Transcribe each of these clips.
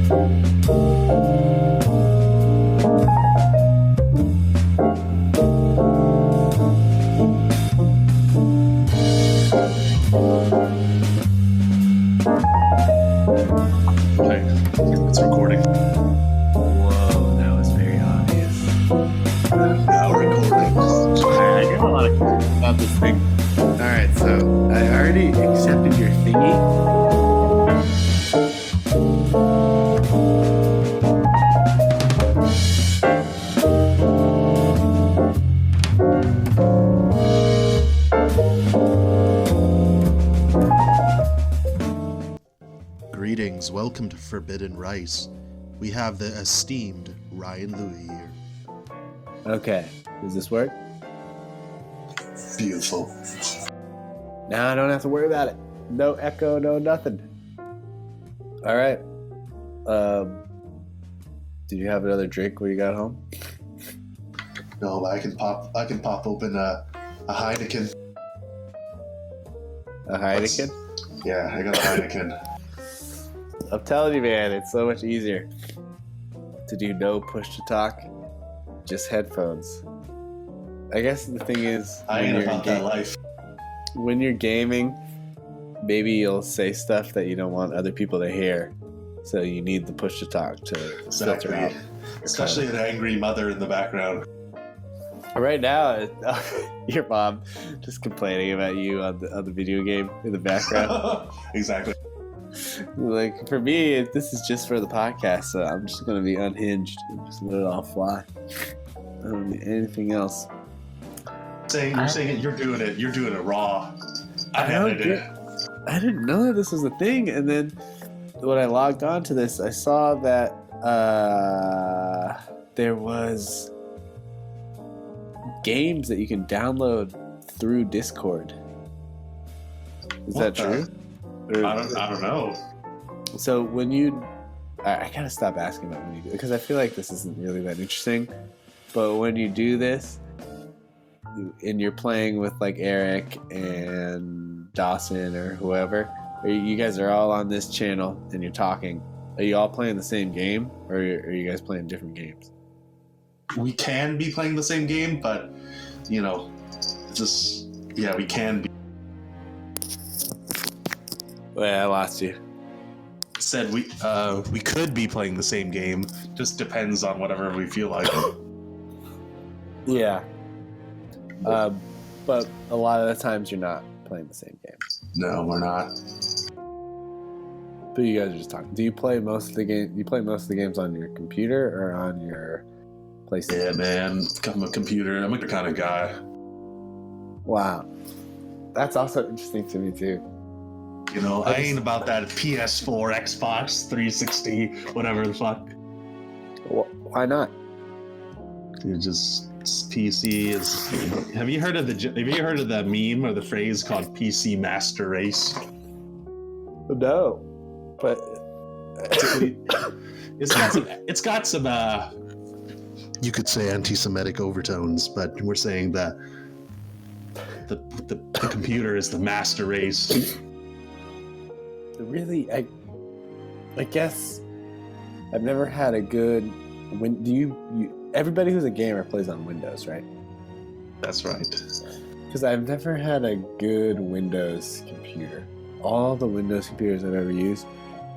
Okay, it's recording. Whoa, that was very obvious. Now recording. I got a lot of questions about this thing. Alright, so I already accepted your thingy. Greetings, welcome to Forbidden Rice. We have the esteemed Ryan Louie here. Okay, does this work? Beautiful. Now I don't have to worry about it. No echo, no nothing. Alright. Did you have another drink when you got home? No, I can pop open a Heineken. A Heineken? Yeah, I got a Heineken. I'm telling you, man, it's so much easier to do no push to talk, just headphones. I guess the thing is, I ain't about that life. when you're gaming, maybe you'll say stuff that you don't want other people to hear, so you need the push to talk to filter out. Especially an angry mother in the background. Right now, your mom just complaining about you on the video game in the background. Exactly. Like, for me, this is just for the podcast, so I'm just gonna be unhinged and just let it all fly. I don't need anything else. You're doing it raw. I didn't know that this was a thing, and then when I logged on to this, I saw that there was games that you can download through Discord. Is that true? I don't know. So when you, I gotta stop asking about when you do, because I feel like this isn't really that interesting. But when you do this, and you're playing with like Eric and Dawson or whoever, or you guys are all on this channel and you're talking. Are you all playing the same game, or are you guys playing different games? We can be playing the same game, but we can be. Wait, I lost you. Said we could be playing the same game. Just depends on whatever we feel like. Yeah. But a lot of the times you're not playing the same game. No, we're not. But you guys are just talking. Do you play most of the game? You play most of the games on your computer or on your PlayStation? Yeah, man. I'm a computer. I'm a kind of guy. Wow. That's also interesting to me too. I ain't about that PS4, Xbox 360, whatever the fuck. Why not? PC is. Have you heard of the meme or the phrase called PC Master Race? No, but it's got some you could say anti-Semitic overtones, but we're saying that the computer is the master race. Really, I guess I've never had a good. Everybody who's a gamer plays on Windows, right? That's right. Because I've never had a good Windows computer. All the Windows computers I've ever used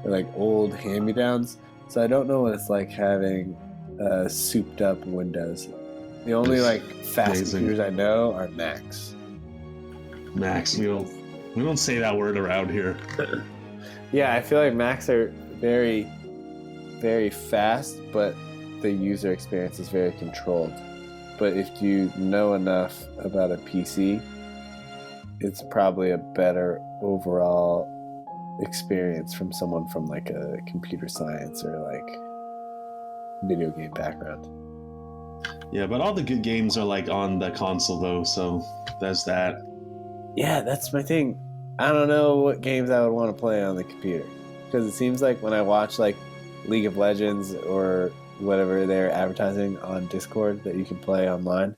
are like old hand-me-downs, so I don't know what it's like having souped up Windows. The only fast computers I know are Macs. Macs, we don't say that word around here. Yeah, I feel like Macs are very, very fast, but the user experience is very controlled. But if you know enough about a PC, it's probably a better overall experience from someone from like a computer science or like video game background. Yeah, but all the good games are like on the console though, so there's that. Yeah, that's my thing. I don't know what games I would want to play on the computer, because it seems like when I watch like League of Legends or whatever they're advertising on Discord that you can play online,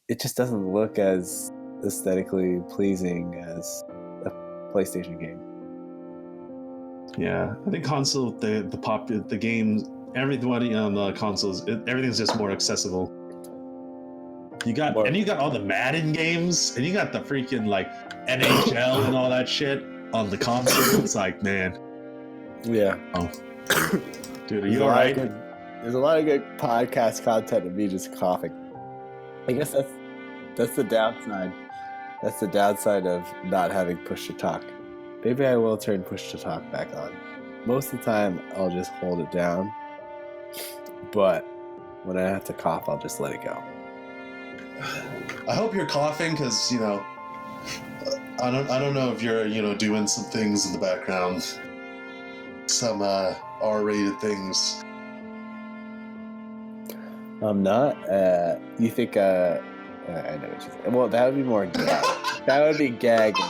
it just doesn't look as aesthetically pleasing as a PlayStation game. Yeah, I think console, the games, everybody on the consoles, everything's just more accessible. You got all the Madden games, and you got the freaking like NHL and all that shit on the console. It's like, man, Yeah. oh, dude, are you all right? There's a lot of good podcast content of me just coughing. I guess that's the downside. That's the downside of not having push to talk. Maybe I will turn push to talk back on. Most of the time, I'll just hold it down. But when I have to cough, I'll just let it go. I hope you're coughing, because I don't know if you're doing some things in the background, some R-rated things. I'm not. You think? I know what you think. Well, that would be more gag. That would be gagging,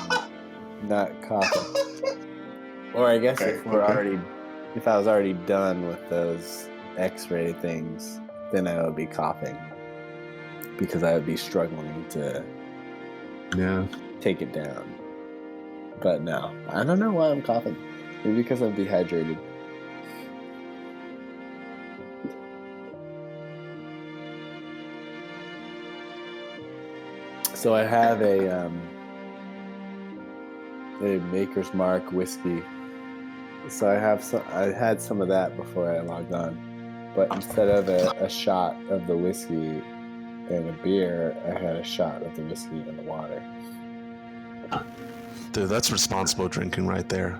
not coughing. Or I guess if I was already done with those X-rated things, then I would be coughing because I would be struggling to take it down. But no, I don't know why I'm coughing. Maybe because I'm dehydrated. So I have a Maker's Mark whiskey. So I had some of that before I logged on, but instead of a shot of the whiskey and a beer, I had a shot of the whiskey and the water. Dude, that's responsible drinking right there.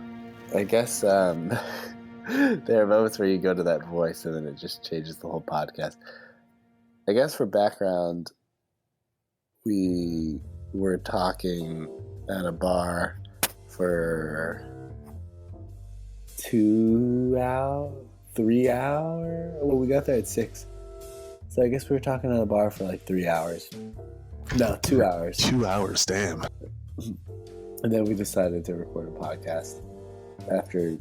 I guess there are moments where you go to that voice and then it just changes the whole podcast. I guess for background, we were talking at a bar for 3 hours. Well, we got there at 6. So I guess we were talking at a bar for like 3 hours. No, 2 hours. 2 hours, damn. And then we decided to record a podcast after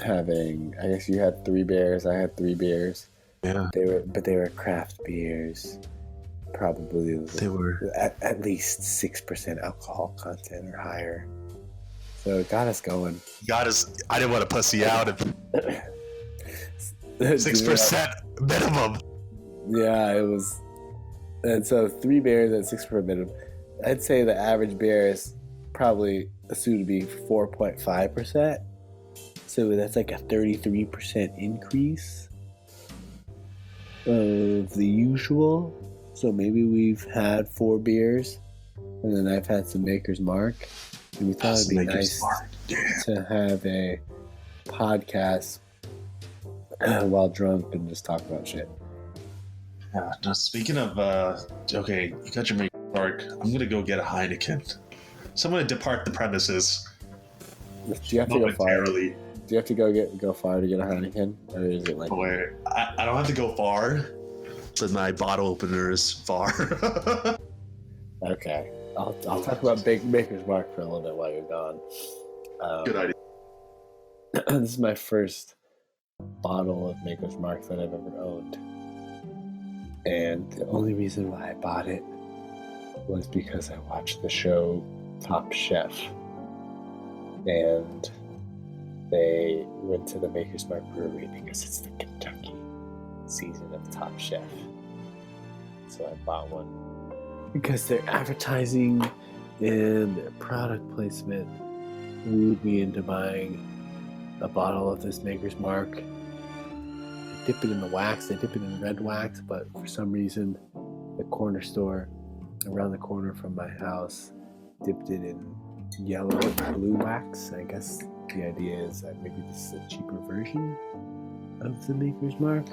having, I guess you had 3 beers, I had 3 beers. Yeah. They were craft beers. Probably they were at least 6% alcohol content or higher. So it got us going. I didn't want to pussy out of 6% minimum. Yeah, it was. And so 3 beers at 6% minimum. I'd say the average beer is probably assumed to be 4.5%. So that's like a 33% increase of the usual. So maybe we've had 4 beers, and then I've had some Maker's Mark. And we thought it'd be nice to have a podcast while drunk and just talk about shit. Yeah. Just speaking of, okay, you got your Maker's Mark. I'm gonna go get a Heineken. So I'm gonna depart the premises. Do you have to go far? Do you have to go far to get a Heineken, or is it like? Wait, I don't have to go far. But my bottle opener is far. Okay, I'll talk about Maker's Mark for a little bit while you're gone. Good idea. This is my first bottle of Maker's Mark that I've ever owned, and the only reason why I bought it was because I watched the show Top Chef, and they went to the Maker's Mark brewery because it's the Kentucky season of Top Chef. So I bought one because their advertising and their product placement wooed me into buying a bottle of this Maker's Mark. They dip it in the wax, they dip it in red wax, but for some reason the corner store around the corner from my house dipped it in yellow and blue wax. I guess the idea is that maybe this is a cheaper version of the Maker's Mark,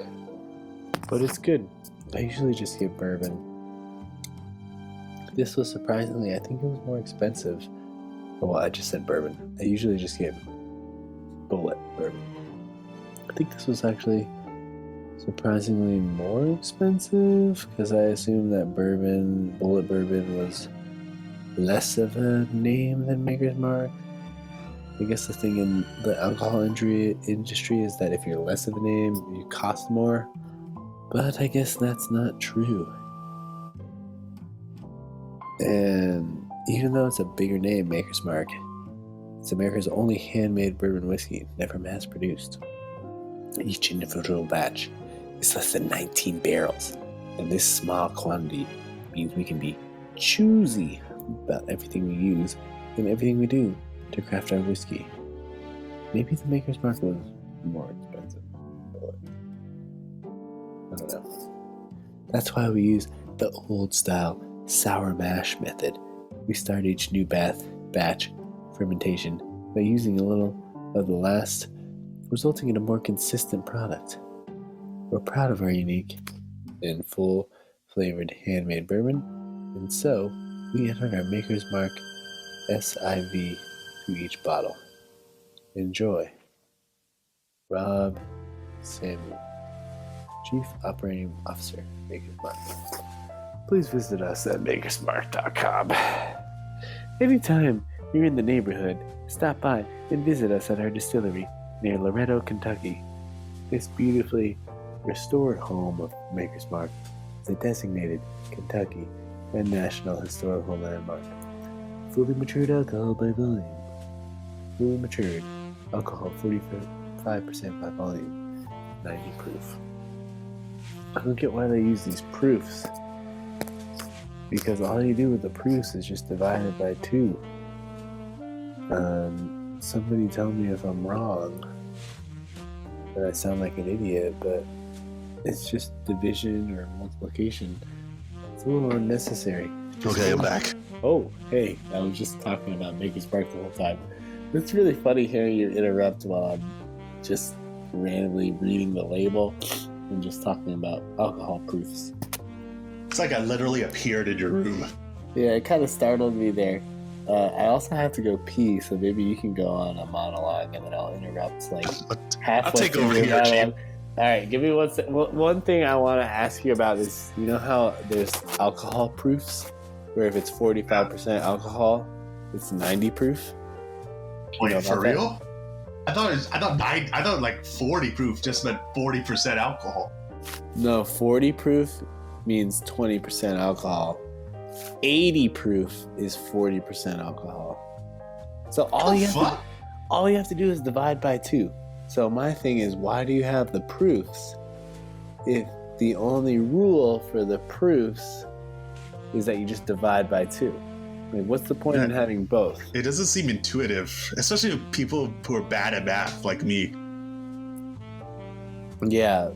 but it's good. I usually just get bourbon. This was surprisingly, I think it was more expensive. Well, I just said bourbon. I usually just get bullet bourbon. I think this was actually surprisingly more expensive because I assumed that bullet bourbon was less of a name than Maker's Mark. I guess the thing in the alcohol industry is that if you're less of a name, you cost more. But I guess that's not true. And even though it's a bigger name, Maker's Mark, It's America's only handmade bourbon whiskey, never mass-produced. Each individual batch is less than 19 barrels, and this small quantity means we can be choosy about everything we use and everything we do to craft our whiskey. Maybe the Maker's Mark was more expensive, but I don't know. That's why we use the old-style sour mash method. We start each new batch fermentation by using a little of the last, resulting in a more consistent product. We're proud of our unique and full-flavored handmade bourbon, and so we entered our Maker's Mark SIV to each bottle. Enjoy. Rob Samuel, Chief Operating Officer, Maker's Mark. Please visit us at makersmark.com. Anytime you're in the neighborhood, stop by and visit us at our distillery near Loretto, Kentucky. This beautifully restored home of Maker's Mark is a designated Kentucky and National Historical Landmark. Fully matured alcohol by volume. Fully matured alcohol 45% by volume, 90 proof. I don't get why they use these proofs. Because all you do with the proofs is just divide it by 2. Somebody tell me if I'm wrong. That I sound like an idiot, but it's just division or multiplication. It's a little unnecessary. Okay, I'm back. Oh, hey, I was just talking about Maker's Mark the whole time. It's really funny hearing you interrupt while I'm just randomly reading the label and just talking about alcohol proofs. It's like I literally appeared in your room. Yeah, it kind of startled me there. I also have to go pee, so maybe you can go on a monologue and then I'll interrupt like halfway. I'll take through over your here, monologue. Chief. All right, give me one thing I want to ask you about is, you know how there's alcohol proofs, where if it's 45% alcohol, it's 90 proof. Wait, for real? I thought like 40 proof just meant 40% alcohol. No, 40 proof means 20% alcohol. 80 proof is 40% alcohol. So all you have to do is divide by 2. So my thing is, why do you have the proofs if the only rule for the proofs is that you just divide by 2? I mean, what's the point in having both? It doesn't seem intuitive, especially with people who are bad at math like me. Yeah,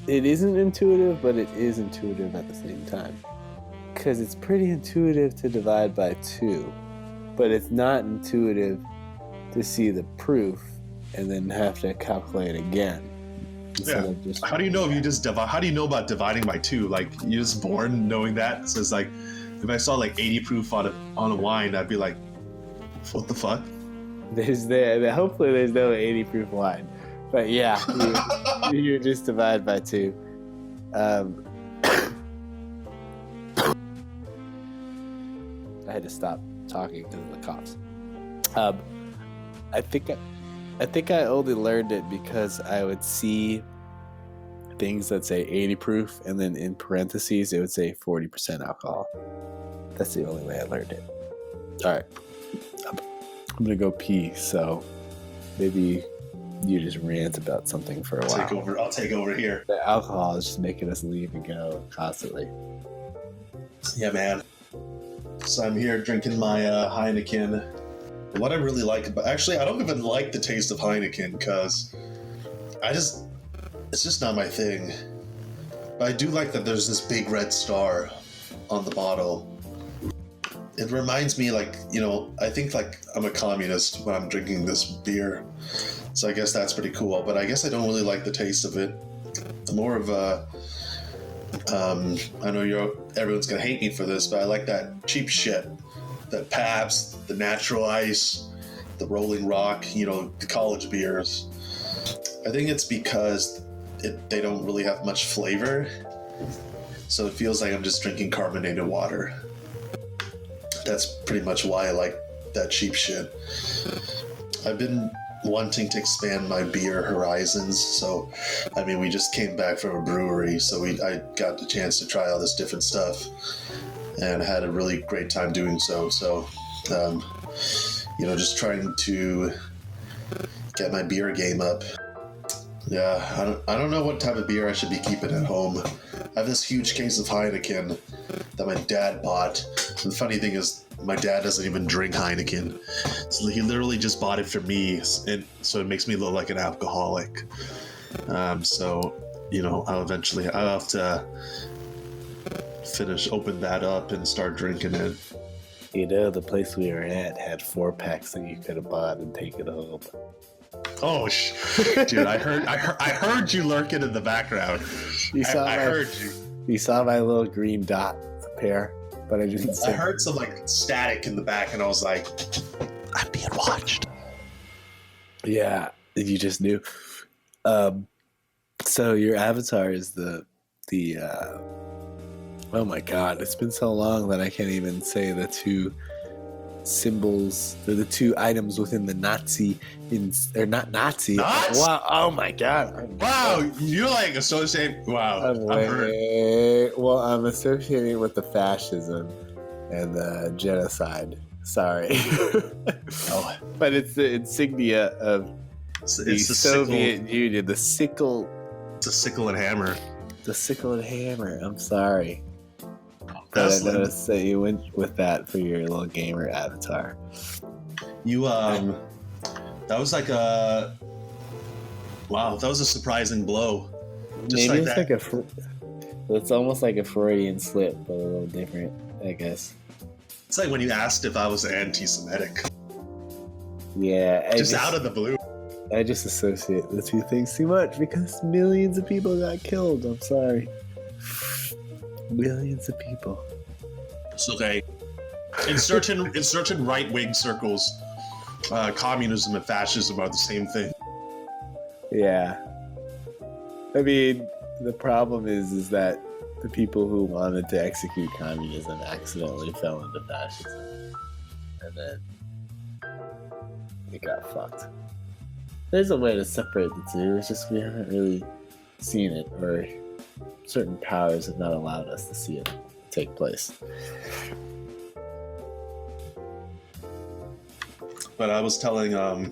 it isn't intuitive, but it is intuitive at the same time. Because it's pretty intuitive to divide by 2, but it's not intuitive to see the proof and then have to calculate again. Yeah. How do you know if you just divide? How do you know about dividing by 2? Like, you're just born knowing that? So it's like, if I saw like 80 proof on a wine, I'd be like, what the fuck? Hopefully there's no 80 proof wine. But yeah, you just divide by 2. I had to stop talking because of the coughs. I think I only learned it because I would see things that say 80 proof, and then in parentheses it would say 40% alcohol. That's the only way I learned it. All right, I'm gonna go pee. So maybe you just rant about something for a while. I'll take over here. The alcohol is just making us leave and go constantly. Yeah, man. So I'm here drinking my Heineken. What I really like about, actually, I don't even like the taste of Heineken because it's just not my thing. But I do like that there's this big red star on the bottle. It reminds me, like, I think like I'm a communist when I'm drinking this beer. So I guess that's pretty cool. But I guess I don't really like the taste of it. More of a, I know everyone's gonna hate me for this, but I like that cheap shit. The Pabst, the Natural Ice, the Rolling Rock, the college beers. I think it's because they don't really have much flavor. So it feels like I'm just drinking carbonated water. That's pretty much why I like that cheap shit. I've been wanting to expand my beer horizons. So, we just came back from a brewery, so I got the chance to try all this different stuff and had a really great time doing so. So, just trying to get my beer game up. Yeah, I don't know what type of beer I should be keeping at home. I have this huge case of Heineken that my dad bought. And the funny thing is, my dad doesn't even drink Heineken. So he literally just bought it for me, and so it makes me look like an alcoholic. So, I'll have to open that up and start drinking it. The place we were at had 4-packs that you could have bought and taken home. Oh, dude! I heard you lurking in the background. I heard you. You saw my little green dot appear, but I didn't see. I heard some static in the back, and I was like, "I'm being watched." Yeah, you just knew. So your avatar is the. Oh my God! It's been so long that I can't even say the two symbols. They're the two items within the Nazi. They're not Nazi. Nazis? Wow! Oh my God! Wow! You're associating. Wow! I'm associating with the fascism and the genocide. Sorry. Oh. But it's the insignia of the Soviet Union. The sickle. It's a sickle and hammer. The sickle and hammer. I'm sorry. But I noticed that you went with that for your little gamer avatar. You, that was like that was a surprising blow. Just maybe it's it's almost like a Freudian slip, but a little different, I guess. It's like when you asked if I was anti-Semitic. Yeah. Just out of the blue. I just associate the two things too much because millions of people got killed. I'm sorry. Millions of people. It's okay. In certain right-wing circles, communism and fascism are the same thing. Yeah. I mean, the problem is that the people who wanted to execute communism accidentally fell into fascism. And then it got fucked. There's a way to separate the two. It's just we haven't really seen it, or certain powers have not allowed us to see it take place. But I was telling, I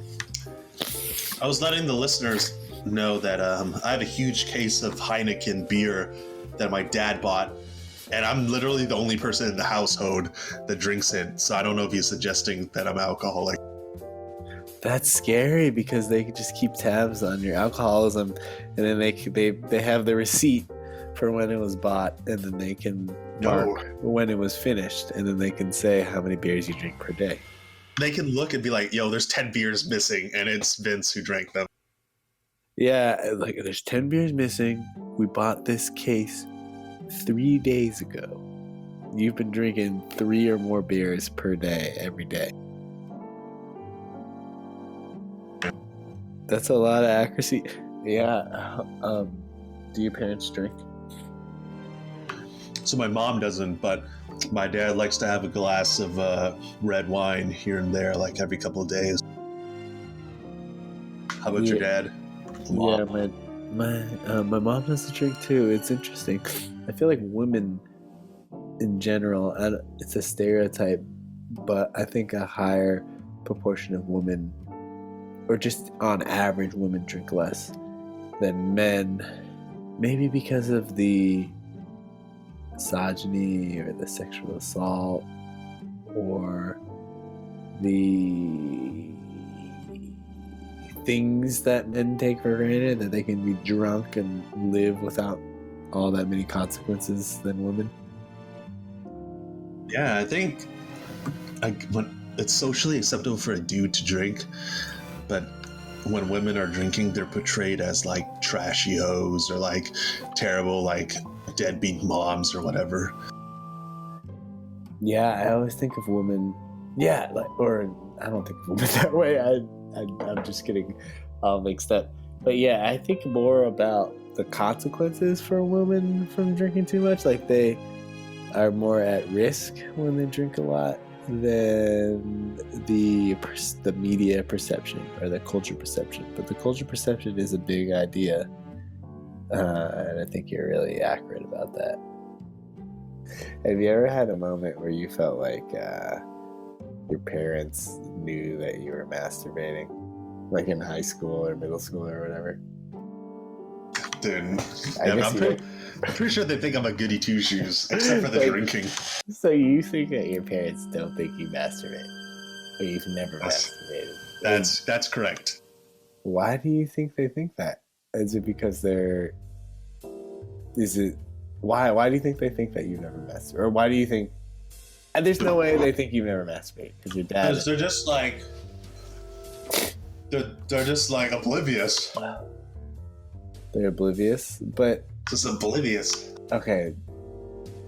was letting the listeners know that I have a huge case of Heineken beer that my dad bought, and I'm literally the only person in the household that drinks it. So I don't know if he's suggesting that I'm alcoholic. That's scary because they can just keep tabs on your alcoholism, and then they have the receipt for when it was bought, and then they can mark when it was finished, and then they can say how many beers you drink per day. They can look and be like, yo, there's 10 beers missing, and it's Vince who drank them. Yeah, there's 10 beers missing. We bought this case 3 days ago. You've been drinking 3 or more beers per day, every day. That's a lot of accuracy. Yeah. Do your parents drink? So my mom doesn't, but my dad likes to have a glass of red wine here and there, every couple of days. How about your dad? Mom? Yeah, my mom doesn't drink too. It's interesting. I feel like women in general, and it's a stereotype, but I think a higher proportion of women, or just on average, women drink less than men. Maybe because of the misogyny or the sexual assault or the things that men take for granted, that they can be drunk and live without all that many consequences than women. Yeah, I think when it's socially acceptable for a dude to drink, but when women are drinking, they're portrayed as trashy hoes or terrible deadbeat moms or whatever. Yeah, I always think of women. Yeah, or I don't think of women that way. I'm just getting all mixed up. But yeah, I think more about the consequences for women from drinking too much. They are more at risk when they drink a lot than the media perception or the culture perception. But the culture perception is a big idea, and I think you're really accurate about that. Have you ever had a moment where you felt like your parents knew that you were masturbating, like in high school or middle school or whatever? Dude, I'm pretty sure they think I'm a goody two shoes, except for the drinking. So you think that your parents don't think you masturbate, or you've never masturbated? That's correct. Why do you think they think that? Is it because they're? Is it why? Why do you think they think that you've never masturbated, or why do you think? And there's no way they think you've never masturbated because your dad. Because they're just like they're just like oblivious. They're oblivious, but just oblivious. Okay,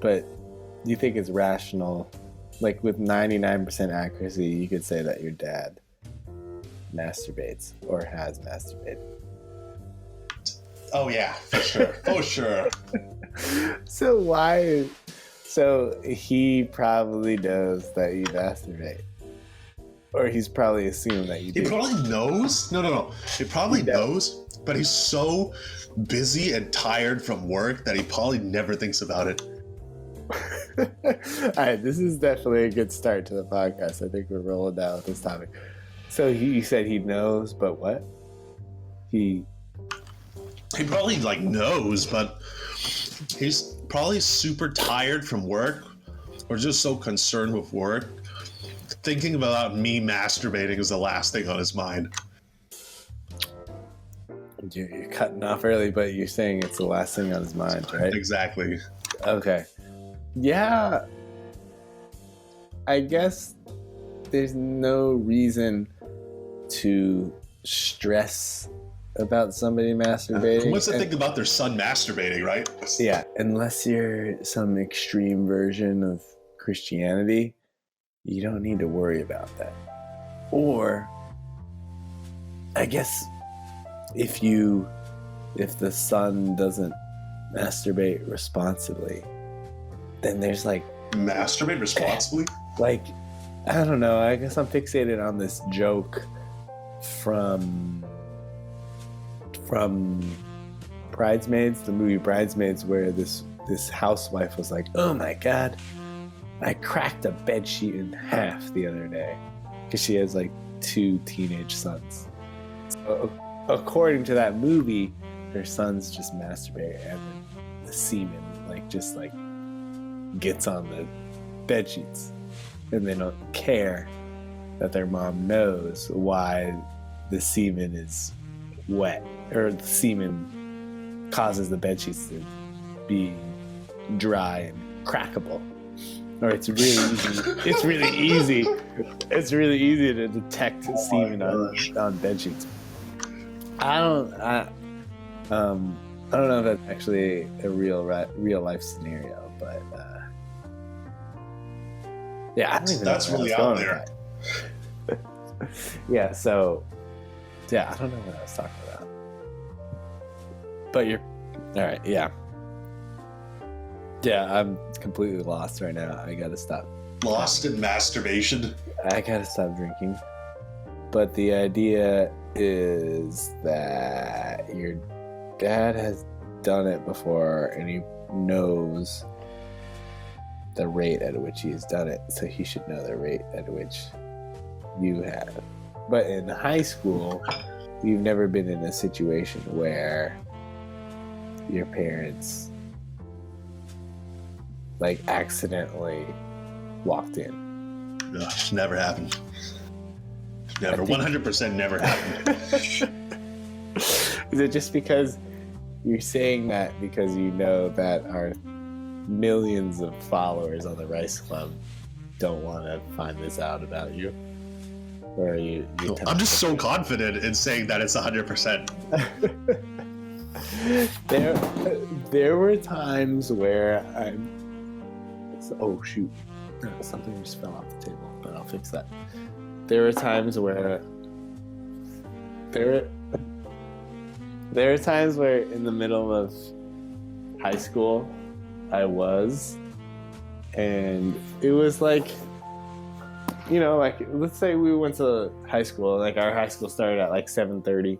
but you think it's rational? Like with 99% accuracy, you could say that your dad masturbates or has masturbated. Oh yeah, for sure. Oh sure. So why? So he probably knows that you masturbate, or he's probably assuming that you do. He probably knows. No. He probably knows, but he's so busy and tired from work that he probably never thinks about it. All right, this is definitely a good start to the podcast. I think we're rolling down with this topic. So you said he knows, but what? He probably like knows, but he's probably super tired from work, or just so concerned with work. Thinking about me masturbating is the last thing on his mind. You're cutting off early, but you're saying it's the last thing on his mind, right? Exactly. Okay. Yeah. I guess there's no reason to stress about somebody masturbating. Who wants to think about their son masturbating, right? Yeah, unless you're some extreme version of Christianity, you don't need to worry about that. Or, I guess, if the son doesn't masturbate responsibly, then there's like... Masturbate responsibly? Like, I don't know, I guess I'm fixated on this joke from Bridesmaids, the movie Bridesmaids, where this housewife was like, oh my god, I cracked a bedsheet in half the other day, because she has like 2 teenage sons. So, according to that movie, her sons just masturbate, and then the semen just gets on the bed sheets, and they don't care that their mom knows why the semen is wet, or the semen causes the bed sheets to be dry and crackable. Or it's really easy. It's really easy to detect semen on bed sheets. I don't know if that's actually a real life scenario, but yeah, I don't even know. That's really out there. Yeah, so yeah, I don't know what I was talking about. But you're all right. Yeah, I'm completely lost right now. I gotta stop. Lost in masturbation. I gotta stop drinking. But the idea is that your dad has done it before, and he knows the rate at which he's done it, so he should know the rate at which you have. But in high school, you've never been in a situation where your parents accidentally walked in. No, never happened. Never. 100% never happened. Is it just because you're saying that because you know that our millions of followers on the Rice Club don't want to find this out about you? Or are you I'm just so confident in saying that it's 100%. There were times where oh shoot, something just fell off the table, but I'll fix that. There were times where in the middle of high school I was, and it was let's say we went to high school, our high school started at 7:30,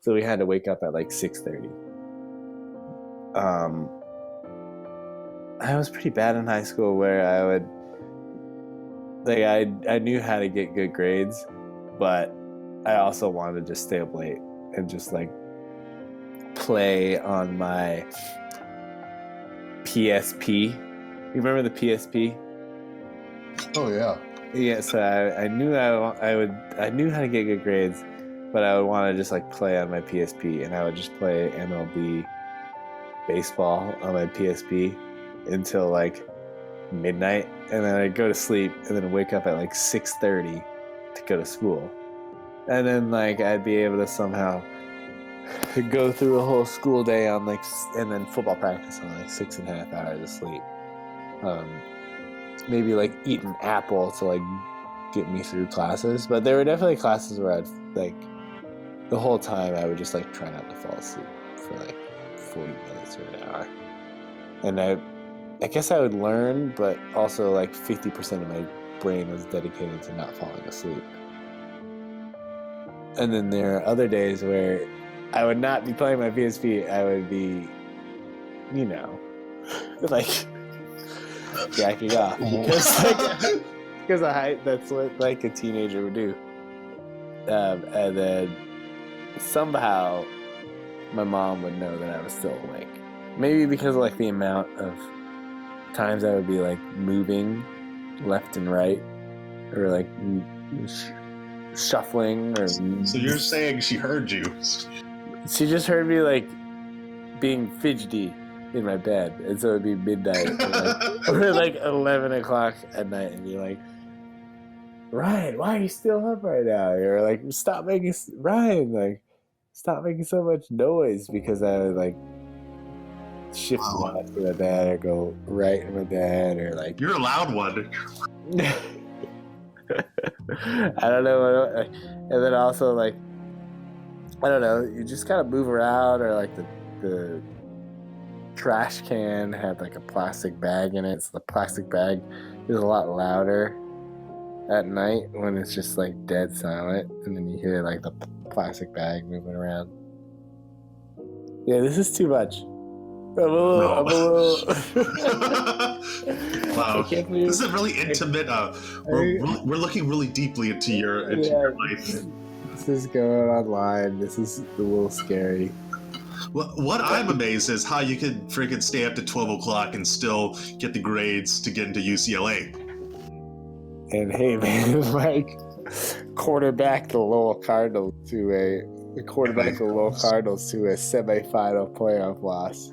so we had to wake up at 6:30. I was pretty bad in high school where I would like I knew how to get good grades, but I also wanted to just stay up late and just like play on my PSP. You remember the PSP? Oh yeah. Yeah, so I knew I knew how to get good grades, but I would want to just like play on my PSP, and I would just play MLB baseball on my PSP until like midnight, and then I'd go to sleep and then wake up at like 6:30 to go to school. And then like I'd be able to somehow go through a whole school day on like, and then football practice on like 6.5 hours of sleep. Maybe like eat an apple to like get me through classes, but there were definitely classes where I'd like the whole time I would just like try not to fall asleep for like 40 minutes or an hour. And I guess I would learn, but also like 50% of my brain was dedicated to not falling asleep. And then there are other days where I would not be playing my PSP. I would be, you know, like jacking off because that's what like a teenager would do. And then somehow my mom would know that I was still awake. Maybe because of like the amount of times I would be like moving left and right, or like shuffling, or So you're saying she heard you? she just heard me like being fidgety in my bed, and so it'd be midnight or like 11 o'clock at night, and you're like, Ryan, why are you still up right now? You're like, stop making Ryan, like, stop making so much noise, because I would like shift left in my bed or go right in my bed, or like You're a loud one. I don't know, and then also like I don't know, you just kind of move around, or like the trash can had like a plastic bag in it, so the plastic bag is a lot louder at night when it's just like dead silent, and then you hear like the plastic bag moving around. Yeah, this is too much. I'm a little Wow, this is a really intimate. We're looking really deeply into your life. This is going online. This is a little scary. What I'm amazed is how you could freaking stay up to 12 o'clock and still get the grades to get into UCLA. And hey, man, like quarterback the Lowell Cardinals to a semifinal playoff loss.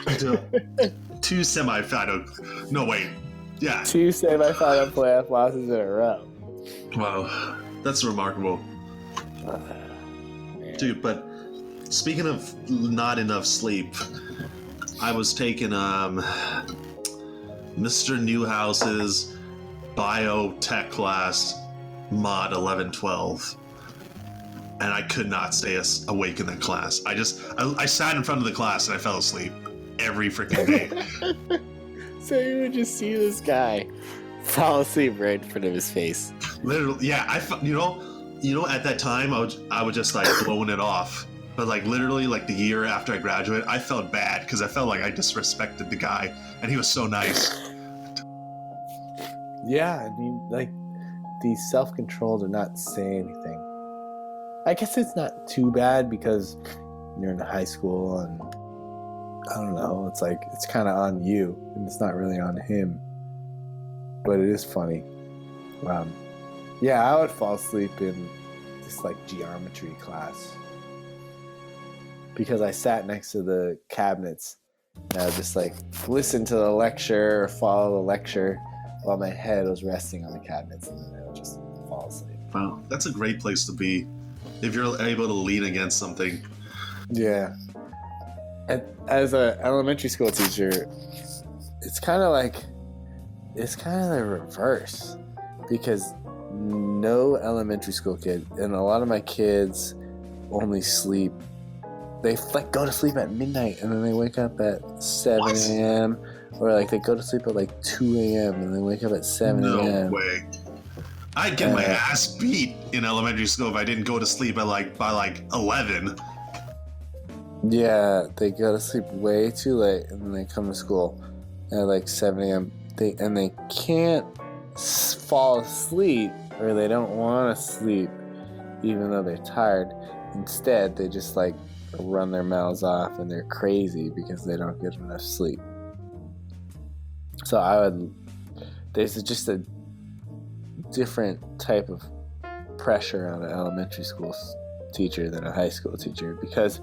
Two semifinal. No, wait. Yeah. 2 semifinal playoff losses in a row. Wow, that's remarkable. Dude, but speaking of not enough sleep, I was taking Mr. Newhouse's biotech class, mod 1112, and I could not stay awake in that class. I sat in front of the class and I fell asleep every freaking day. So you would just see this guy fall asleep right in front of his face. Literally, yeah. You know, at that time I was just like blowing it off. But like literally, like the year after I graduated, I felt bad because I felt like I disrespected the guy, and he was so nice. Yeah, I mean, like, the self-control to not say anything. I guess it's not too bad because you're in high school, and I don't know, it's like, it's kind of on you, and it's not really on him. But it is funny. Yeah, I would fall asleep in this, like, geometry class, because I sat next to the cabinets, and I would just, like, listen to the lecture or follow the lecture while my head was resting on the cabinets, and then I would just fall asleep. Wow, that's a great place to be if you're able to lean against something. Yeah. And as an elementary school teacher, it's kind of the reverse, because no elementary school kid, and a lot of my kids only sleep, they like go to sleep at midnight and then they wake up at 7 a.m. or like they go to sleep at like 2 a.m. and they wake up at 7 a.m. No way. I'd get my ass beat in elementary school if I didn't go to sleep at by 11. Yeah, they go to sleep way too late and then they come to school at like 7 a.m. They can't fall asleep or they don't want to sleep even though they're tired. Instead, they just like run their mouths off and they're crazy because they don't get enough sleep. So there's just a different type of pressure on an elementary school teacher than a high school teacher, because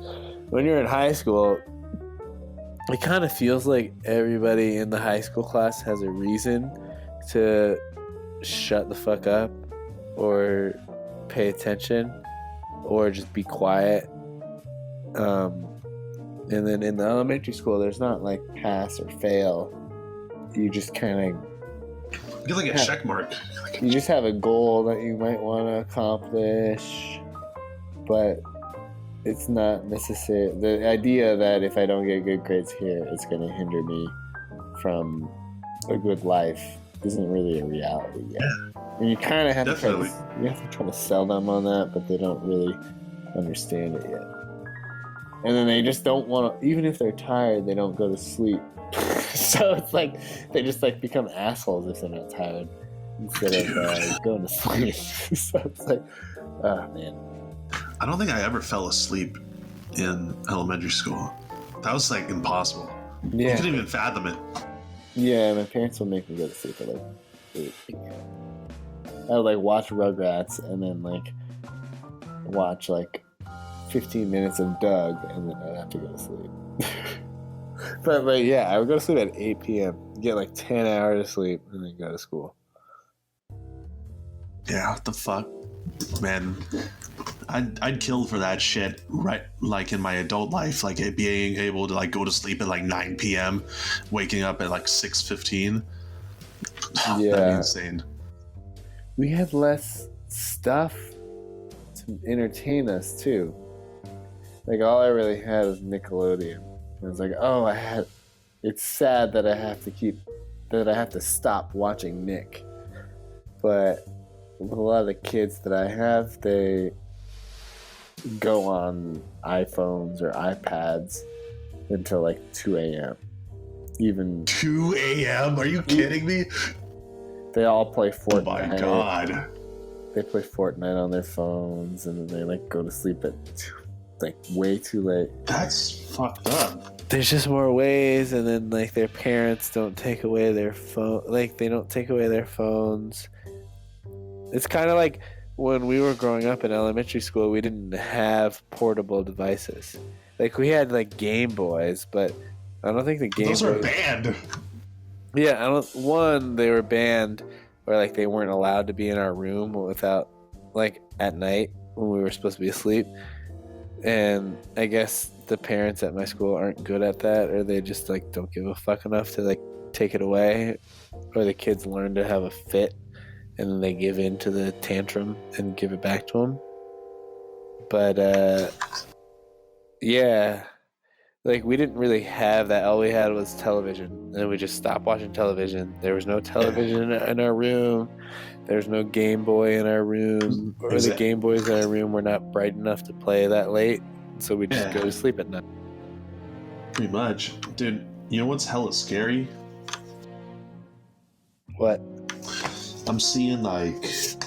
when you're in high school, it kind of feels like everybody in the high school class has a reason to shut the fuck up or pay attention or just be quiet. And then in the elementary school, there's not like pass or fail. You just kind of You get like a check mark. You just have a goal that you might want to accomplish, but it's not necessary. The idea that if I don't get good grades here, it's going to hinder me from a good life isn't really a reality yet. And you kind of have to try to sell them on that, but they don't really understand it yet. And then they just don't want to, even if they're tired, they don't go to sleep. So it's like they just like become assholes if they're not tired instead of going to sleep. So it's like, oh man. I don't think I ever fell asleep in elementary school. That was like impossible. Yeah. You couldn't even fathom it. Yeah, my parents would make me go to sleep at like 8 p.m. I would like watch Rugrats and then like watch like 15 minutes of Doug and then I'd have to go to sleep. But yeah, I would go to sleep at 8 p.m., get like 10 hours of sleep, and then go to school. Yeah, what the fuck? Man, I'd kill for that shit, right? Like in my adult life, like being able to like go to sleep at like 9 p.m., waking up at like 6:15. Yeah. That'd be insane. We had less stuff to entertain us, too. Like, all I really had was Nickelodeon. It was like, it's sad that I have to stop watching Nick. But with a lot of the kids that I have, they go on iPhones or iPads until like 2 a.m. Even 2 a.m.? Are you kidding me? They all play Fortnite. Oh my god. They play Fortnite on their phones and then they like go to sleep at like way too late. That's fucked up. There's just more ways, and then like their parents don't take away their phone. Like they don't take away their phones. It's kind of like when we were growing up in elementary school, we didn't have portable devices. Like we had like Game Boys, but I don't think the Game Boys. Those are banned. Yeah, they were banned, or like they weren't allowed to be in our room without like at night when we were supposed to be asleep. And I guess the parents at my school aren't good at that, or they just like don't give a fuck enough to like take it away, or the kids learn to have a fit and then they give in to the tantrum and give it back to them. But yeah, like we didn't really have that. All we had was television, and we just stopped watching television. There was no television in our room. There's no Game Boy in our room, or the Game Boys in our room were not bright enough to play that late, so we just go to sleep at night. Pretty much. Dude, you know what's hella scary? What? I'm seeing like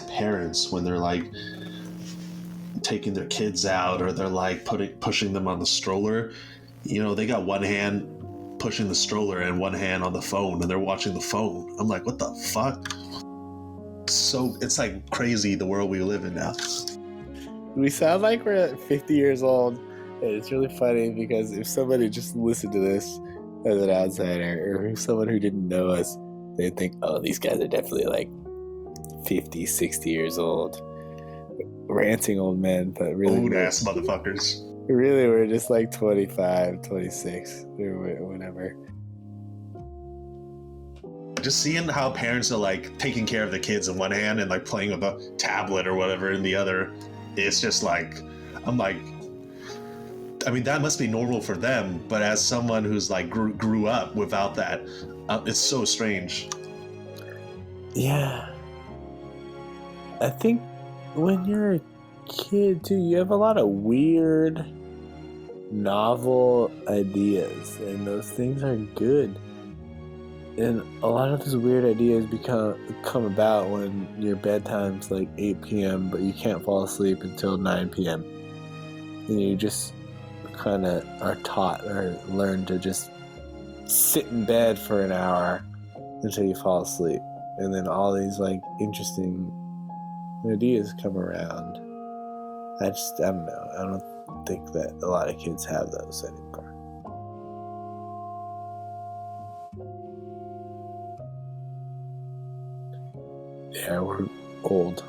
parents when they're like taking their kids out, or they're like pushing them on the stroller. You know, they got one hand pushing the stroller and one hand on the phone, and they're watching the phone. I'm like, what the fuck? So it's like crazy the world we live in now. We sound like we're 50 years old, and it's really funny because if somebody just listened to this as an outsider, or if someone who didn't know us, they'd think, oh, these guys are definitely like 50, 60 years old. Ranting old men, but really old ass motherfuckers. Really, we're just like 25, 26, or whatever. Just seeing how parents are like taking care of the kids in one hand and like playing with a tablet or whatever in the other, it's just like, I'm like, I mean, that must be normal for them, but as someone who's like grew up without that, it's so strange. Yeah. I think when you're a kid too, you have a lot of weird, novel ideas, and those things are good. And a lot of these weird ideas come about when your bedtime's like 8 p.m., but you can't fall asleep until 9 p.m. And you just kind of are taught or learn to just sit in bed for an hour until you fall asleep. And then all these like interesting ideas come around. I don't know. I don't think that a lot of kids have those anymore. Yeah, we're old.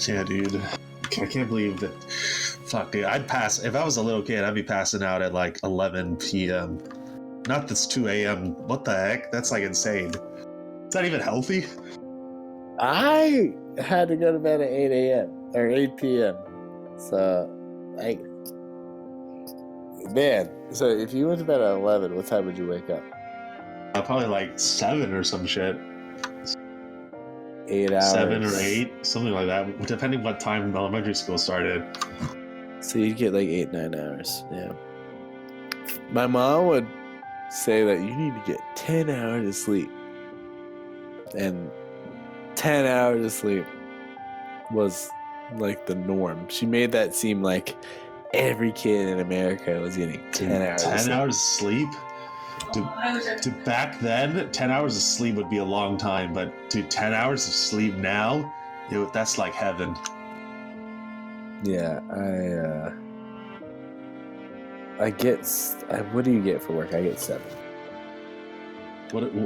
Yeah, dude. I can't believe that. Fuck, dude. I'd pass. If I was a little kid, I'd be passing out at like 11 p.m. Not that's 2 a.m. What the heck? That's like insane. Is that even healthy? I had to go to bed at 8 a.m. or 8 p.m. So, so if you went to bed at 11, what time would you wake up? Probably like 7 or some shit. 8 hours. 7 or 8, something like that, depending what time elementary school started. So you'd get like 8-9 hours. Yeah. My mom would say that you need to get 10 hours of sleep. And 10 hours of sleep was like the norm. She made that seem like every kid in America was getting 10 hours of sleep. 10 hours of sleep? To back then, 10 hours of sleep would be a long time, but to 10 hours of sleep now, that's like heaven. Yeah, what do you get for work? I get 7.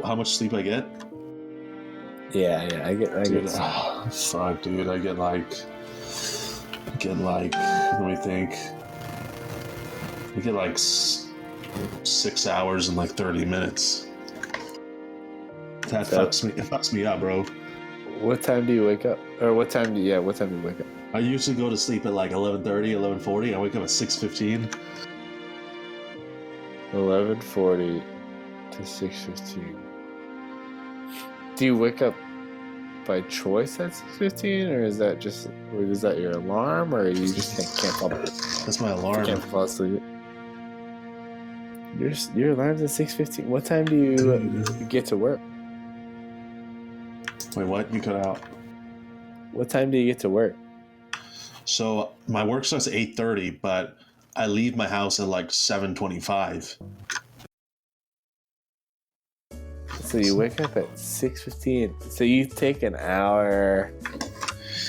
How much sleep I get? Yeah, I get 7. Oh, fuck, dude. I get like, let me think. I get like 6 hours and like 30 minutes. That fucks me up, bro. What time do you wake up? Or what time do you wake up? I usually go to sleep at like 11:30, 11:40. I wake up at 6:15. 11:40 to 6:15. Do you wake up by choice at 6:15, or is that your alarm, or you just can't fall? That's my alarm. Can't fall asleep. Your alarm's at 6:15. What time do you get to work? Wait, what? You cut out. What time do you get to work? So my work starts at 8:30, but I leave my house at like 7:25. So you wake up at 6:15. So you take an hour,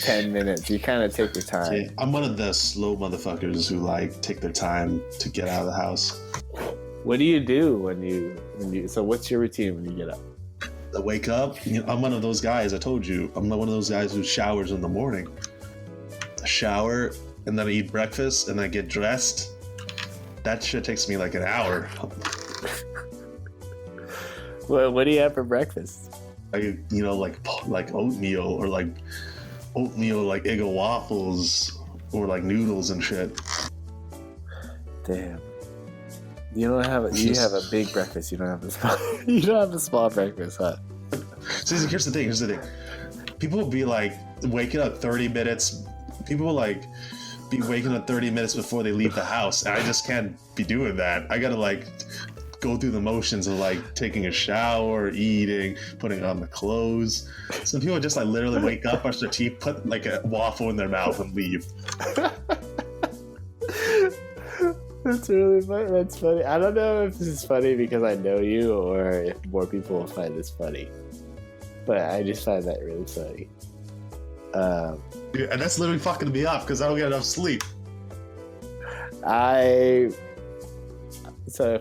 10 minutes. You kind of take your time. Yeah, I'm one of the slow motherfuckers who like take their time to get out of the house. What do you do when you? So what's your routine when you get up? I wake up. I'm one of those guys. I told you. I'm one of those guys who showers in the morning. I shower and then I eat breakfast and I get dressed. That shit takes me like an hour. What do you have for breakfast? Like oatmeal or like Eggo waffles or like noodles and shit. Damn. You have a big breakfast. You don't have a small breakfast, huh? So here's the thing. People will be like waking up 30 minutes. People will like be waking up 30 minutes before they leave the house, and I just can't be doing that. I gotta like go through the motions of like taking a shower, eating, putting on the clothes. Some people just like literally wake up, brush their teeth, put like a waffle in their mouth, and leave. That's really funny. That's funny. I don't know if this is funny because I know you or if more people will find this funny. But I just find that really funny. Yeah, and that's literally fucking me up because I don't get enough sleep. So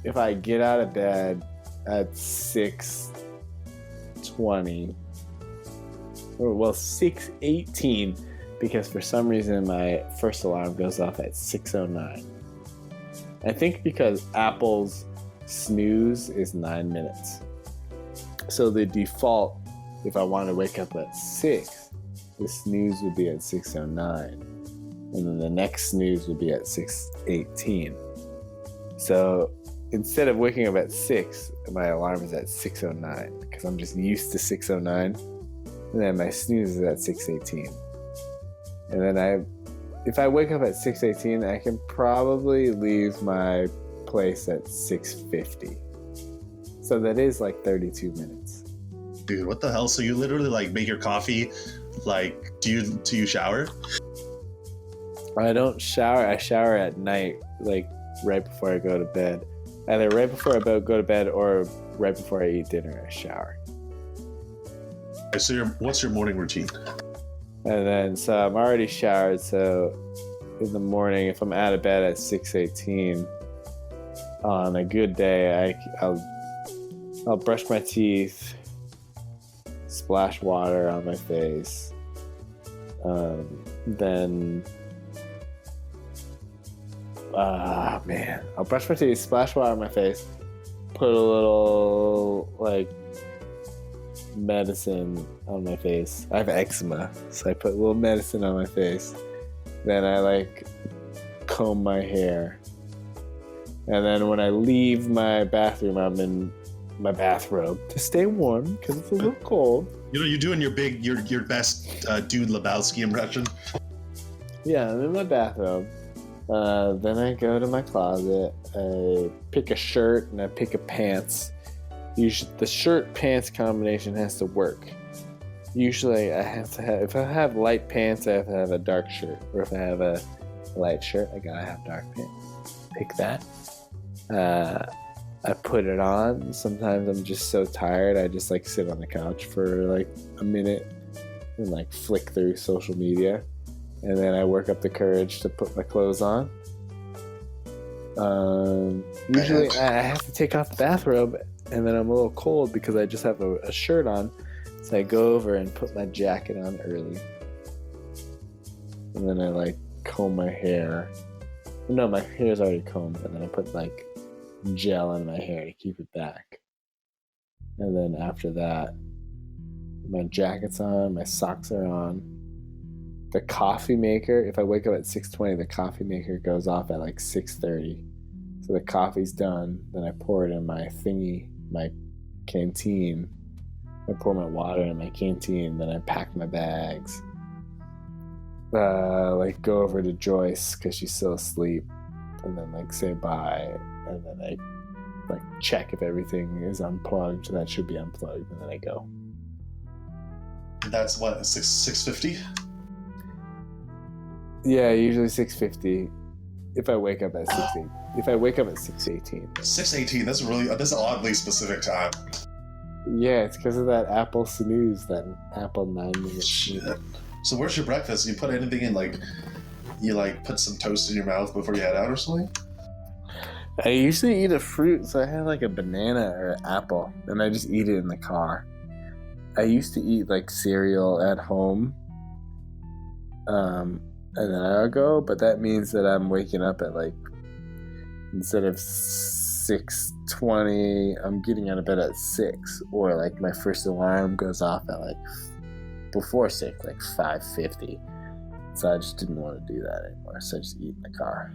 if I get out of bed at 6:20, or 6:18, because for some reason my first alarm goes off at 6:09. I think because Apple's snooze is 9 minutes. So the default, if I want to wake up at 6, the snooze would be at 6:09. And then the next snooze would be at 6:18. So instead of waking up at 6, my alarm is at 6:09 because I'm just used to 6:09. And then my snooze is at 6:18. And then if I wake up at 6:18, I can probably leave my place at 6:50. So that is like 32 minutes. Dude, what the hell? So you literally like make your coffee, like do you shower? I don't shower. I shower at night, like right before I go to bed. Either right before I go to bed or right before I eat dinner, I shower. So what's your morning routine? And then, so I'm already showered. So in the morning, if I'm out of bed at 6:18, on a good day, I'll brush my teeth, splash water on my face, then I'll brush my teeth, splash water on my face, put a little like medicine on my face. I have eczema, so I put a little medicine on my face. Then I like comb my hair, and then when I leave my bathroom, I'm in my bathrobe to stay warm because it's a little cold. You know, you're doing your best Dude Lebowski impression. Yeah, I'm in my bathrobe. Then I go to my closet. I pick a shirt and I pick a pants. Usually, the shirt-pants combination has to work. Usually, if I have light pants, I have to have a dark shirt. Or if I have a light shirt, I gotta have dark pants. Pick that. I put it on. Sometimes I'm just so tired, I just like sit on the couch for like a minute and like flick through social media. And then I work up the courage to put my clothes on. Usually I have to take off the bathrobe, and then I'm a little cold because I just have a shirt on. So I go over and put my jacket on early. And then I like comb my hair. No, my hair's already combed, and then I put like gel in my hair to keep it back. And then after that, my jacket's on, my socks are on. The coffee maker, if I wake up at 6:20, the coffee maker goes off at like 6:30. So the coffee's done, then I pour it in my thingy, my canteen. I pour my water in my canteen, then I pack my bags. Like go over to Joyce because she's still asleep, and then like say bye, and then I like check if everything is unplugged. That should be unplugged, and then I go. That's what, 6:50? Yeah, usually 6:50. If I wake up at 6:18. If I wake up at 6:18. 6:18. That's an oddly specific time. Yeah, it's because of that Apple snooze, that Apple 9-minute Shit. snooze. So where's your breakfast? You put anything in, like, you like put some toast in your mouth before you head out or something? I usually eat a fruit, so I have like a banana or an apple, and I just eat it in the car. I used to eat like cereal at home, and then I'll go, but that means that I'm waking up at like, instead of 6:20, I'm getting out of bed at 6, or like my first alarm goes off at like before 6, like 5:50. So I just didn't want to do that anymore, so I just eat in the car.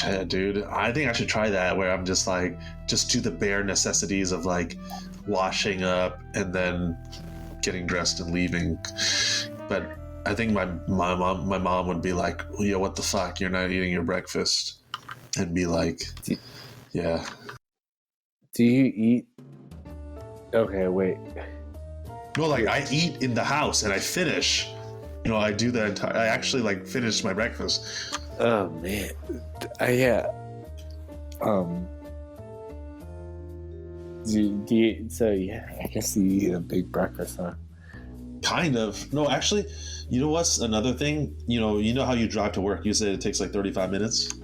Yeah, dude, I think I should try that, where I'm just like, just do the bare necessities of like washing up and then getting dressed and leaving. But I think my mom would be like, yo, what the fuck, you're not eating your breakfast, and be like, yeah. Do you eat? Okay, wait. No, like I eat in the house and I finish. You know, I do the entire. I actually like finish my breakfast. Oh man, yeah. Do you, so yeah, I guess you eat a big breakfast, huh? Kind of. No, actually, you know what's another thing? You know how you drive to work. You said it takes like 35 minutes.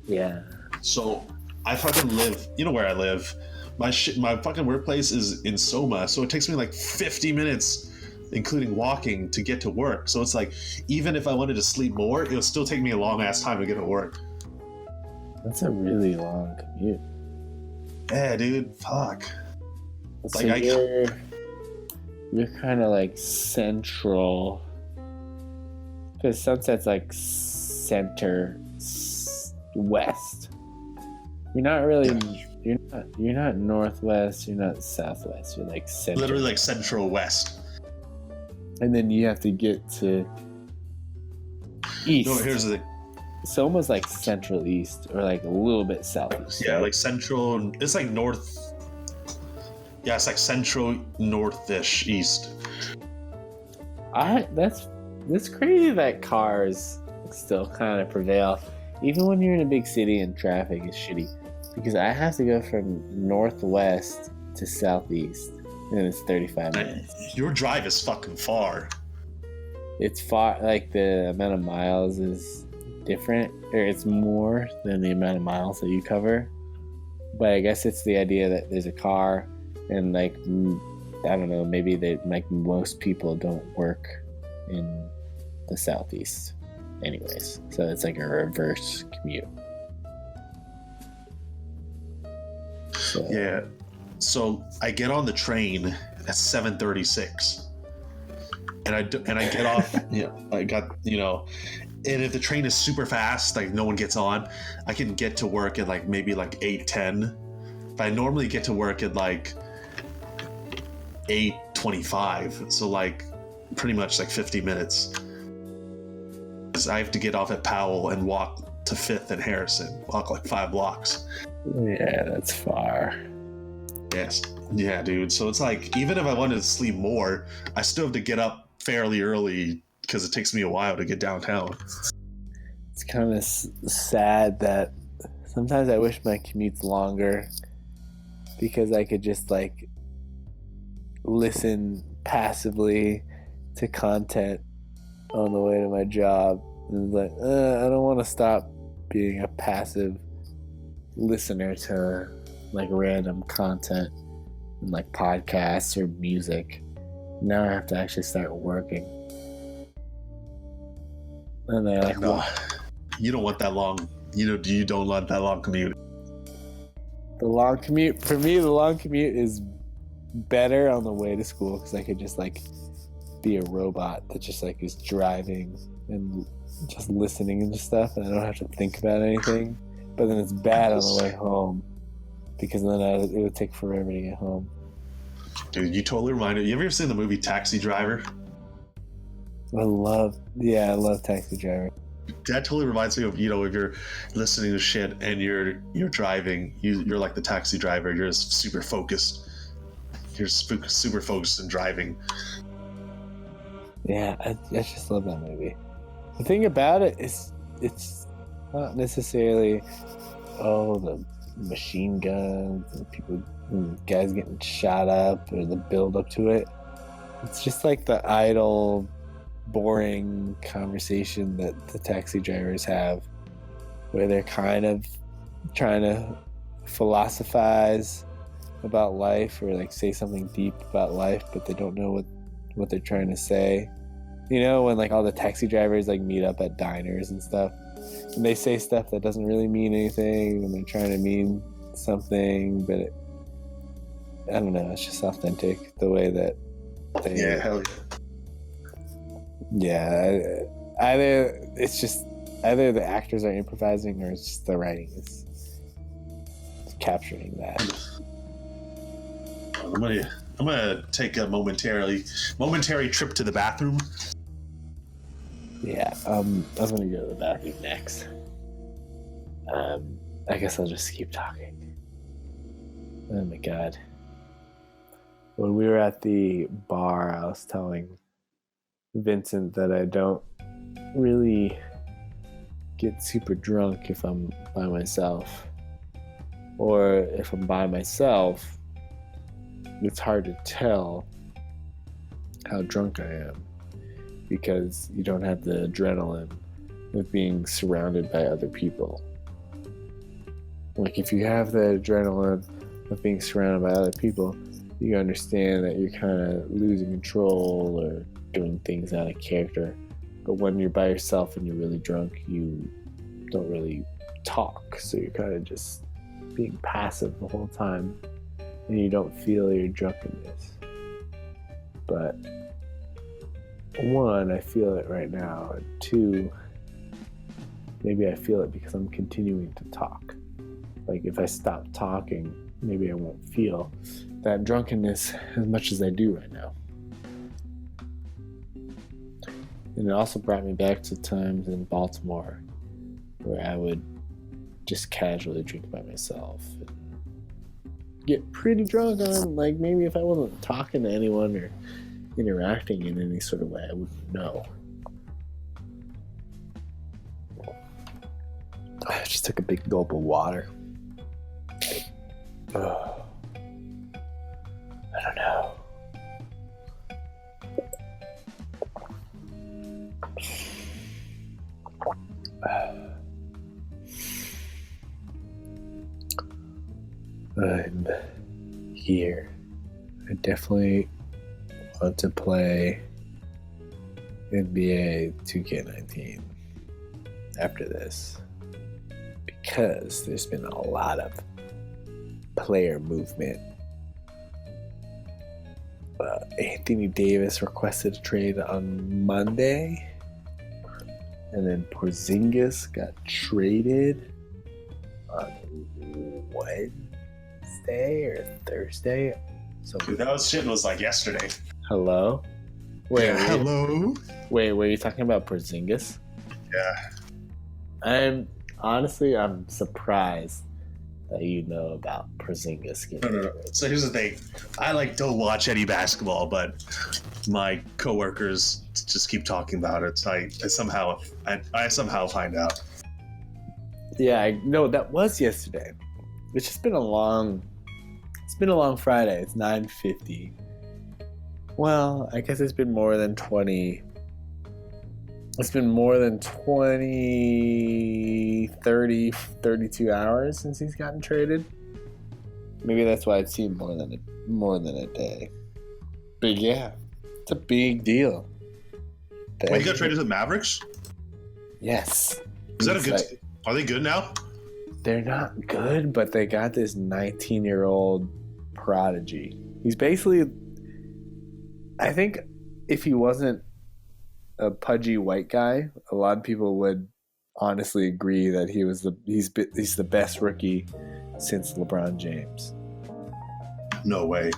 Yeah. So I fucking live. You know where I live. My fucking workplace is in Soma, so it takes me like 50 minutes, including walking, to get to work. So it's like, even if I wanted to sleep more, it would still take me a long ass time to get to work. That's a really long commute. Yeah, dude. Fuck. So Like you're kind of like central, because Sunset's like center west. You're not really. You're not northwest. You're not southwest. You're like center. Literally like central west. And then you have to get to east. No, here's the thing. Soma's like central east or like a little bit southeast. Yeah, like central. It's like north. Yeah, it's like central north-ish east. That's crazy that cars still kind of prevail, even when you're in a big city and traffic is shitty. Because I have to go from northwest to southeast, and it's 35 minutes. Your drive is fucking far. It's far, like the amount of miles is different, or it's more than the amount of miles that you cover. But I guess it's the idea that there's a car, and like I don't know, maybe they like most people don't work in the southeast, anyways. So it's like a reverse commute. So. Yeah. So I get on the train at 7:36, and I get off. I got and if the train is super fast, like no one gets on, I can get to work at like maybe like 8:10. But I normally get to work at like 8:25. So like pretty much like 50 minutes. I have to get off at Powell and walk to 5th and Harrison. Walk like 5 blocks. Yeah, that's far. Yes. Yeah, dude. So it's like, even if I wanted to sleep more, I still have to get up fairly early because it takes me a while to get downtown. It's kind of sad that sometimes I wish my commute's longer because I could just like listen passively to content on the way to my job. And like, I don't want to stop being a passive listener to like random content and like podcasts or music. Now I have to actually start working. And I like, no, you don't want that long. You don't want that long commute. The long commute for me. The long commute is better on the way to school because I could just like be a robot that just like is driving and just listening and stuff, and I don't have to think about anything. But then it's bad on the way home because then it would take forever to get home. Dude, you totally reminded me. You ever seen the movie Taxi Driver? I love Taxi Driver. That totally reminds me of, if you're listening to shit and you're driving, you're like the taxi driver. You're just super focused. You're super focused in driving. Yeah, I just love that movie. The thing about it is, it's not necessarily the machine guns and guys getting shot up or the build up to it. It's just like the idle, boring conversation that the taxi drivers have, where they're kind of trying to philosophize about life or like say something deep about life, but they don't know what they're trying to say. When like all the taxi drivers like meet up at diners and stuff, and they say stuff that doesn't really mean anything, and they're trying to mean something, but I don't know, it's just authentic the way that they. Yeah, hell yeah. Either the actors are improvising or it's just the writing is capturing that. I'm gonna take a momentary trip to the bathroom. Yeah, I'm gonna go to the bathroom next. I guess I'll just keep talking. Oh my god. When we were at the bar, I was telling Vincent that I don't really get super drunk if I'm by myself. Or if I'm by myself, it's hard to tell how drunk I am because you don't have the adrenaline of being surrounded by other people. Like if you have the adrenaline of being surrounded by other people, you understand that you're kind of losing control or doing things out of character. But when you're by yourself and you're really drunk, you don't really talk, so you're kind of just being passive the whole time and you don't feel your drunkenness. But 1, I feel it right now, and 2, maybe I feel it because I'm continuing to talk. Like if I stop talking, maybe I won't feel that drunkenness as much as I do right now. And it also brought me back to times in Baltimore where I would just casually drink by myself and get pretty drunk on, like, maybe if I wasn't talking to anyone or interacting in any sort of way, I wouldn't know. I just took a big gulp of water. Oh. I don't know. I'm here. I definitely want to play NBA 2K19 after this because there's been a lot of player movement. Anthony Davis requested a trade on Monday, and then Porzingis got traded on Wednesday or Thursday. So Dude, that shit was like yesterday. hello. Wait, Yeah, hello. Wait, were you talking about Porzingis? Yeah. I'm surprised that you know about Porzingis getting No. So here's the thing. I don't watch any basketball, but my coworkers just keep talking about it. So I somehow find out. Yeah, I know that was yesterday. It's been a long Friday. It's 9:50. Well, I guess it's been more than 20. It's been more than 20, 30, 32 hours since he's gotten traded. Maybe that's why it seemed more than a day. But yeah, it's a big deal. Wait, he got traded to the Mavericks? Yes. Is that a It's good? like- Are they good now? they're not good, but they got this 19-year-old prodigy. He's basically, I think if he wasn't a pudgy white guy, a lot of people would honestly agree that he's the best rookie since LeBron James. No way.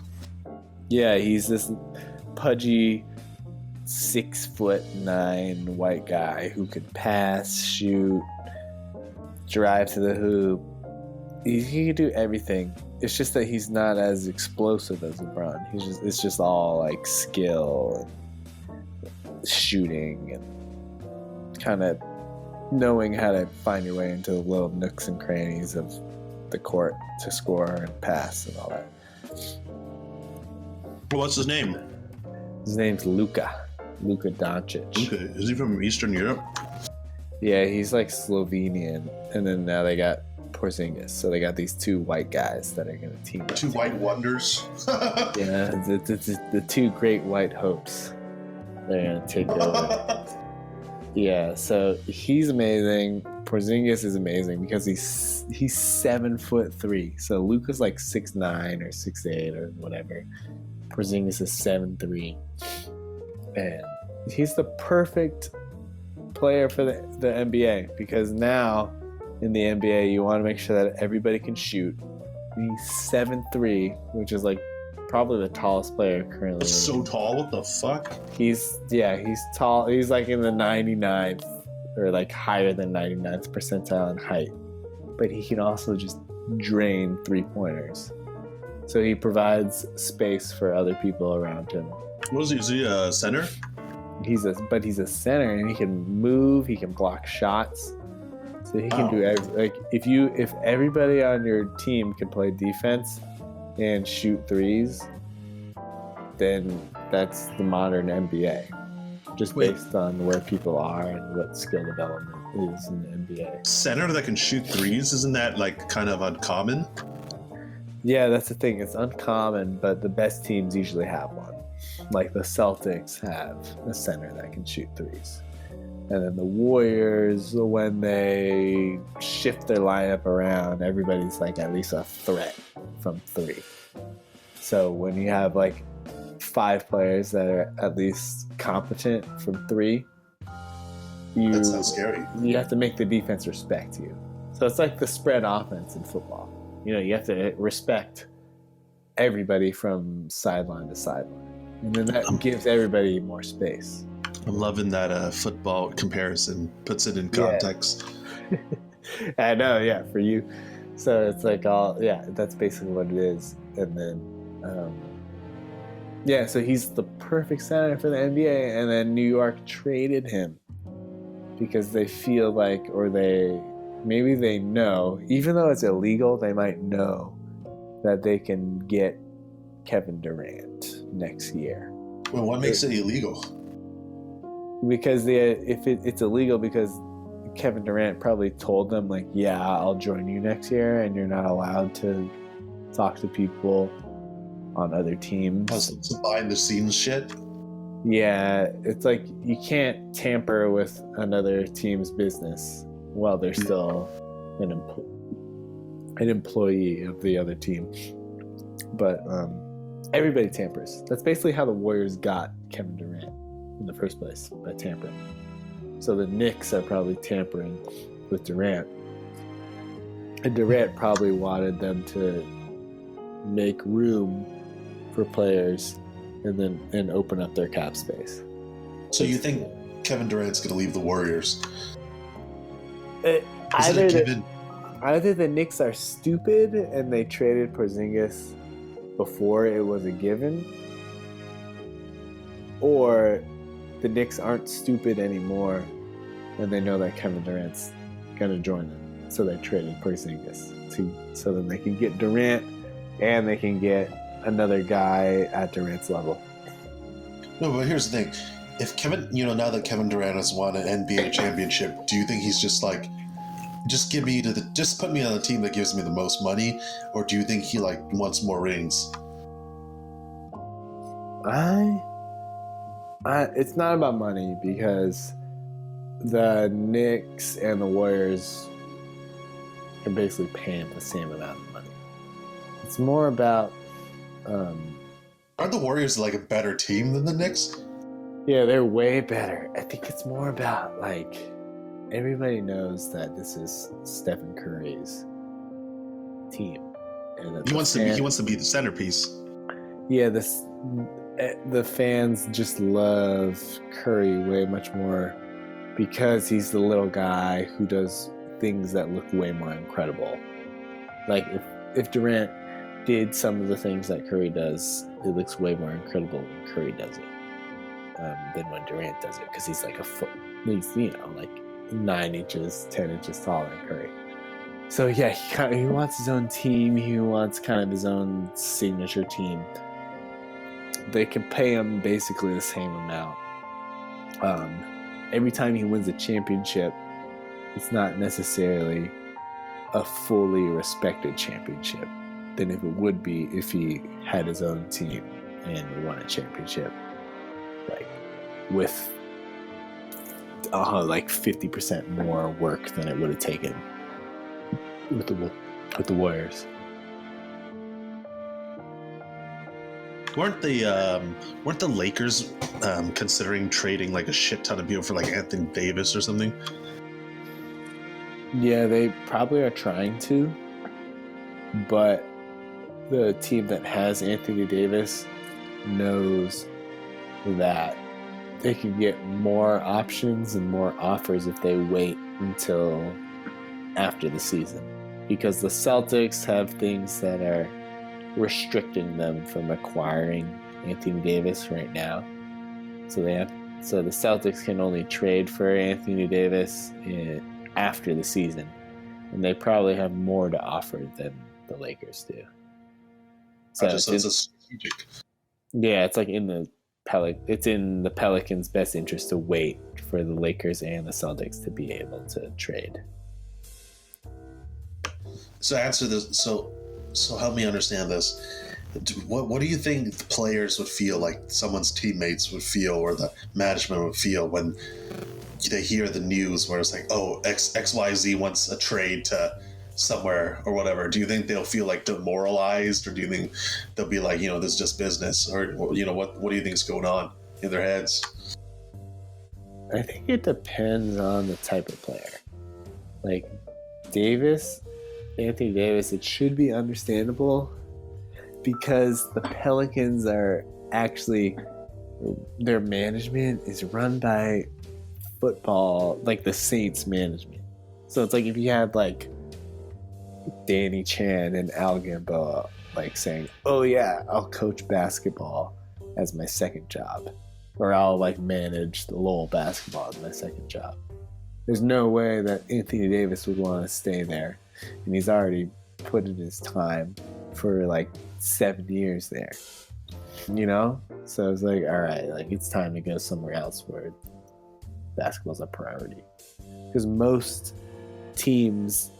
Yeah, he's this pudgy 6'9" white guy who could pass, shoot, drive to the hoop. He could do everything. It's just that he's not as explosive as LeBron. It's just all like skill and shooting and kind of knowing how to find your way into the little nooks and crannies of the court to score and pass and all that. Well, what's his name? His name's Luka Doncic. Okay. Is he from Eastern Europe? Yeah, he's like Slovenian, and then now they got Porzingis, so they got these two white guys that are going to team up. Two white wonders. Yeah, the two great white hopes. They're going to take over. Yeah, so he's amazing. Porzingis is amazing because he's 7'3". So Luka's like 6'9" or 6'8" or whatever. Porzingis is 7'3", and he's the perfect player for the NBA because now in the NBA you want to make sure that everybody can shoot. He's 7'3", which is like probably the tallest player currently. That's so tall. What the fuck? He's tall. He's like in the 99th or like higher than 99th percentile in height, but he can also just drain 3-pointers. So he provides space for other people around him. What is he? Is he a center? He's a center, and he can move. He can block shots. So he can do if everybody on your team can play defense and shoot threes, then that's the modern NBA. Just based on where people are and what skill development is in the NBA. Center that can shoot threes, isn't that like kind of uncommon? Yeah, that's the thing. It's uncommon, but the best teams usually have one. Like the Celtics have a center that can shoot threes. And then the Warriors, when they shift their lineup around, everybody's like at least a threat from three. So when you have like 5 players that are at least competent from three, That sounds scary. You have to make the defense respect you. So it's like the spread offense in football. You know, you have to respect everybody from sideline to sideline. And then that gives everybody more space. I'm loving that football comparison. Puts it in context. I know, yeah, for you. So it's like that's basically what it is. And then, so he's the perfect center for the NBA. And then New York traded him because they feel like, or maybe they know, even though it's illegal, they might know that they can get Kevin Durant next year. Well, what makes it illegal? Because it's illegal because Kevin Durant probably told them, like, yeah, I'll join you next year, and you're not allowed to talk to people on other teams. Some behind the scenes shit. Yeah, it's like you can't tamper with another team's business while they're still an employee of the other team. But everybody tampers. That's basically how the Warriors got Kevin Durant in the first place, by tampering. So the Knicks are probably tampering with Durant. And Durant probably wanted them to make room for players and open up their cap space. So you think Kevin Durant's going to leave the Warriors? Either the Knicks are stupid and they traded Porzingis before it was a given, or the Knicks aren't stupid anymore and they know that Kevin Durant's going to join them. So they traded Porzingis so then they can get Durant and they can get another guy at Durant's level. No, but here's the thing. If Kevin, now that Kevin Durant has won an NBA championship, do you think he's just like, just put me on the team that gives me the most money, or do you think he wants more rings? It's not about money because the Knicks and the Warriors can basically pay him the same amount of money. It's more about Aren't the Warriors a better team than the Knicks? Yeah, they're way better. I think it's more about everybody knows that this is Stephen Curry's team, and he wants to be the centerpiece. Yeah, the fans just love Curry way much more because he's the little guy who does things that look way more incredible. Like if Durant did some of the things that Curry does, it looks way more incredible when Curry does it than when Durant does it, because he's like a foot, he's 9 inches, 10 inches taller than Curry. So yeah, he wants his own team. He wants kind of his own signature team. They can pay him basically the same amount. Every time he wins a championship, it's not necessarily a fully respected championship than if it would be if he had his own team and won a championship, with 50% more work than it would have taken with the Warriors. Weren't the Lakers considering trading a shit ton of people for Anthony Davis or something? Yeah, they probably are trying to, but the team that has Anthony Davis knows that they can get more options and more offers if they wait until after the season, because the Celtics have things that are restricting them from acquiring Anthony Davis right now. So the Celtics can only trade for Anthony Davis after the season, and they probably have more to offer than the Lakers do. So it's a strategic. Yeah, it's it's in the Pelicans' best interest to wait for the Lakers and the Celtics to be able to trade. So answer this. So help me understand this. What do you think the players would feel like, someone's teammates would feel, or the management would feel when they hear the news where it's XYZ wants a trade to somewhere or whatever? Do you think they'll feel demoralized, or do you think they'll be this is just business, or what do you think is going on in their heads? I think it depends on the type of player. Anthony Davis, it should be understandable because the Pelicans are actually, their management is run by football, the Saints management. So it's like if you had like Danny Chan and Al Gamboa like saying, "Oh yeah, I'll coach basketball as my second job, or I'll like manage the Lowell basketball as my second job." There's no way that Anthony Davis would want to stay there, and he's already put in his time for like 7 years there. You know, so it's like, all right, like it's time to go somewhere else where basketball's a priority. Because most teams,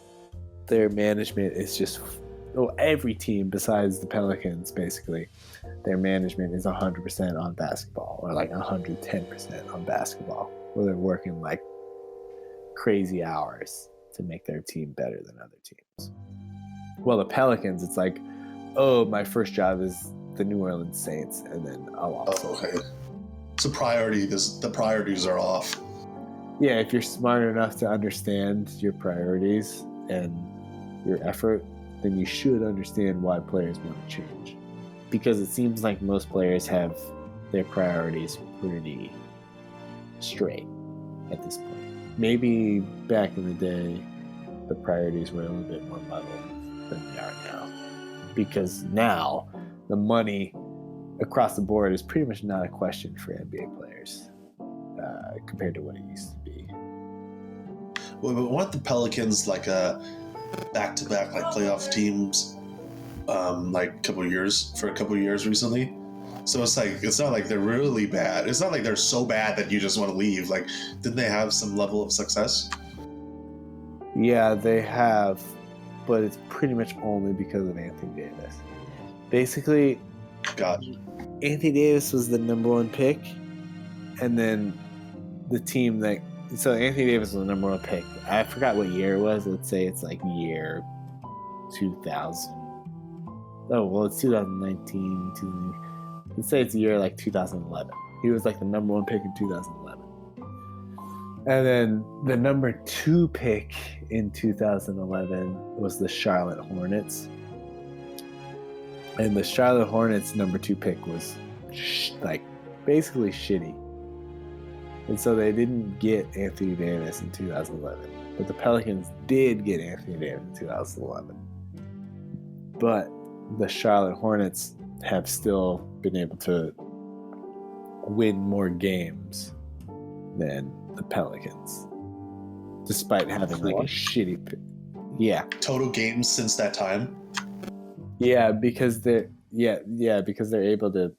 their management is just, every team besides the Pelicans, basically, their management is 100% on basketball, or like 110% on basketball, where they're working like crazy hours to make their team better than other teams. Well, the Pelicans, it's like, oh, my first job is the New Orleans Saints, and then I'll also... Oh, okay. It's a priority. The priorities are off. Yeah, if you're smart enough to understand your priorities and your effort, then you should understand why players want to change. Because it seems like most players have their priorities pretty straight at this point. Maybe back in the day, the priorities were a little bit more muddled than they are now. Because now, the money across the board is pretty much not a question for NBA players compared to what it used to be. Well, but weren't the Pelicans like a back-to-back like playoff teams like a couple years recently? So it's not like they're really bad. It's not like they're so bad that you just want to leave. Like, didn't they have some level of success? Yeah, they have, but it's pretty much only because of Anthony Davis. Basically, Anthony Davis was the number one pick, and then the team that... So Anthony Davis was the number one pick. I forgot what year it was. Let's say it's like year 2000. Oh, well, it's 2019. Let's say it's the year like 2011. He was like the number one pick in 2011. And then the number two pick in 2011 was the Charlotte Hornets. And the Charlotte Hornets number two pick was like basically shitty. And so they didn't get Anthony Davis in 2011. But the Pelicans did get Anthony Davis in 2011. But the Charlotte Hornets have still been able to win more games than the Pelicans, despite having like a shitty pick. Yeah. Total games since that time? Yeah, because they're able to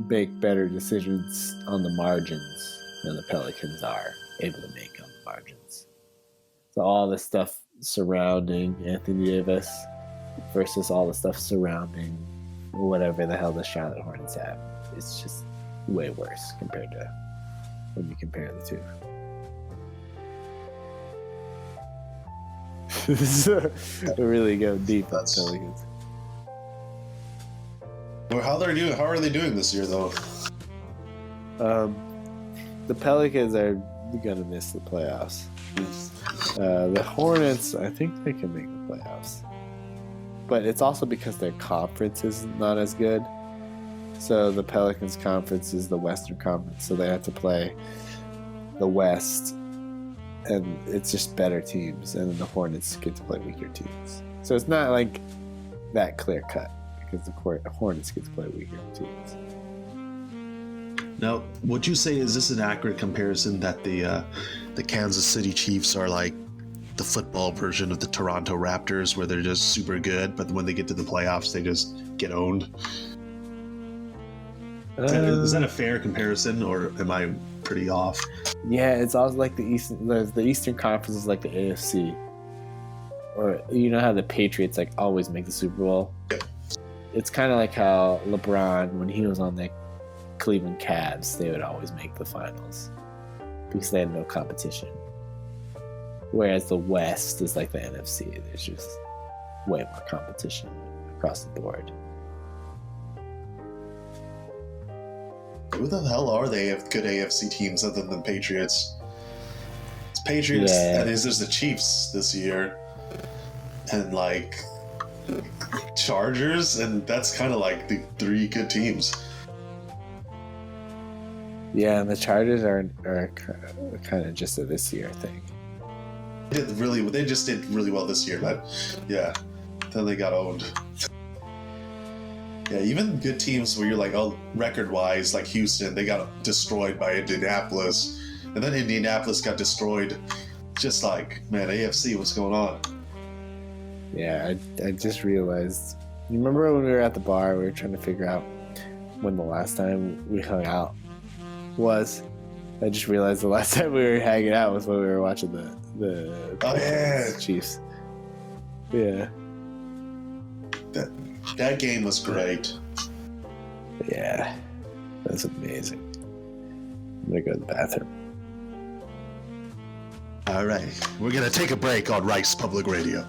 make better decisions on the margins than the Pelicans are able to make on the margins. So all the stuff surrounding Anthony Davis versus all the stuff surrounding whatever the hell the Charlotte Hornets have, it's just way worse compared to when you compare the two. This is really go deep on the Pelicans. Well, how are they doing this year though? The Pelicans are gonna miss the playoffs. The Hornets, I think they can make the playoffs, but it's also because their conference is not as good. So the Pelicans conference is the Western Conference, so they have to play the West, and it's just better teams, and then the Hornets get to play weaker teams. So it's not like that clear cut, because the Hornets get to play weaker teams. Now, would you say, is this an accurate comparison that the Kansas City Chiefs are like the football version of the Toronto Raptors, where they're just super good, but when they get to the playoffs, they just get owned? Is that a fair comparison, or am I pretty off? Yeah, it's also like the Eastern Conference is like the AFC. Or you know how the Patriots like always make the Super Bowl? It's kind of like how LeBron, when he was on the Cleveland Cavs, they would always make the finals because they had no competition. Whereas the West is like the NFC. There's just way more competition across the board. Who the hell are they of good AFC teams other than the Patriots? It's Patriots, and there's the Chiefs this year, and like Chargers, and that's kind of like the three good teams. Yeah, and the Chargers are kind of just a this year thing. They just did really well this year, but yeah, then they got owned. Yeah, even good teams where you're like, oh, record-wise, like Houston, they got destroyed by Indianapolis, and then Indianapolis got destroyed. Just like, man, AFC, what's going on? Yeah, I just realized. You remember when we were at the bar, we were trying to figure out when the last time we hung out was? I just realized the last time we were hanging out was when we were watching the Chiefs. Yeah. That game was great. Yeah, that's amazing. I'm gonna go to the bathroom. All right, we're gonna take a break on Rice Public Radio.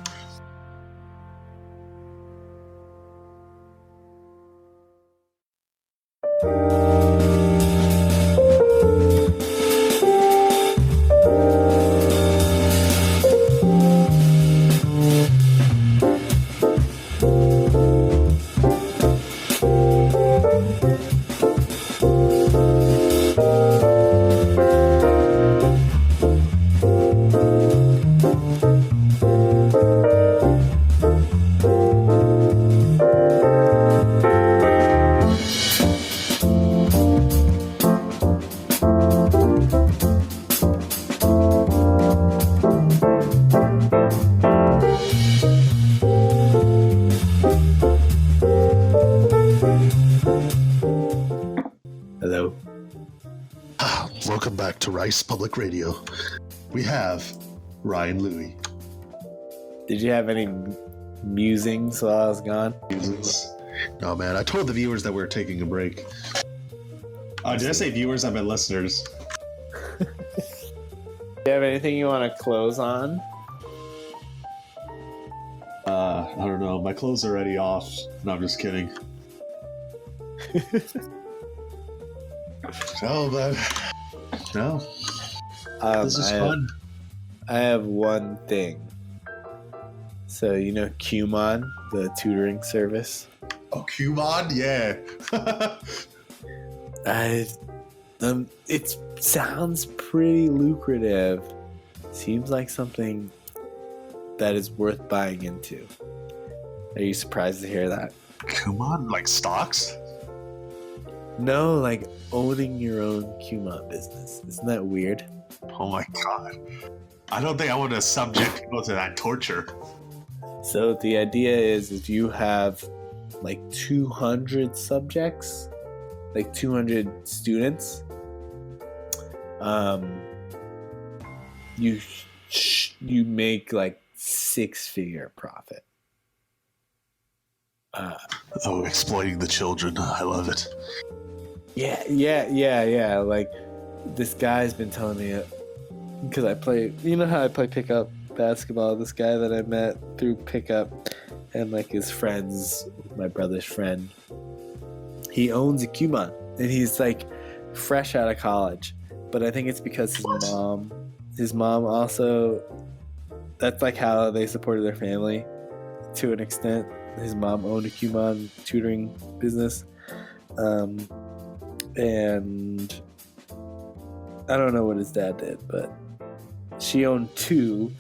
Hello. Welcome back to Rice Public Radio. We have Ryan Louie. Did you have any musings while I was gone? No, man, I told the viewers that we were taking a break. Did I say viewers? I meant listeners. Do you have anything you want to close on? I don't know. My clothes are already off. No, I'm just kidding. No, man. No. This is fun. I have one thing. So, you know Kumon, the tutoring service? Oh, Kumon? Yeah. It sounds pretty lucrative. Seems like something that is worth buying into. Are you surprised to hear that? Kumon? Like stocks? No, like owning your own Kumon business. Isn't that weird? Oh my god. I don't think I want to subject people to that torture. So the idea is if you have like 200 subjects, like 200 students, you make like 6-figure profit. Exploiting the children. I love it. Yeah. Like this guy's been telling me, because I play, you know how I play pickup basketball. This guy that I met through pickup, and like his friends, my brother's friend, he owns a Kumon, and he's like fresh out of college. But I think it's because his mom also, that's like how they supported their family to an extent. His mom owned a Kumon tutoring business. And I don't know what his dad did, but she owned 2,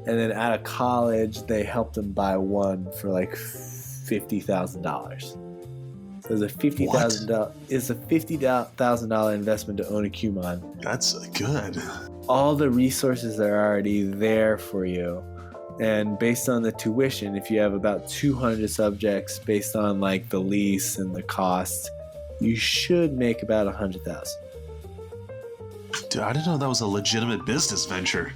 and then out of college they helped him buy one for like $50,000. So it's a $50,000 investment to own a Kumon. That's good. All the resources are already there for you, and based on the tuition, if you have about 200 subjects, based on like the lease and the cost, you should make about $100,000. Dude, I didn't know that was a legitimate business venture.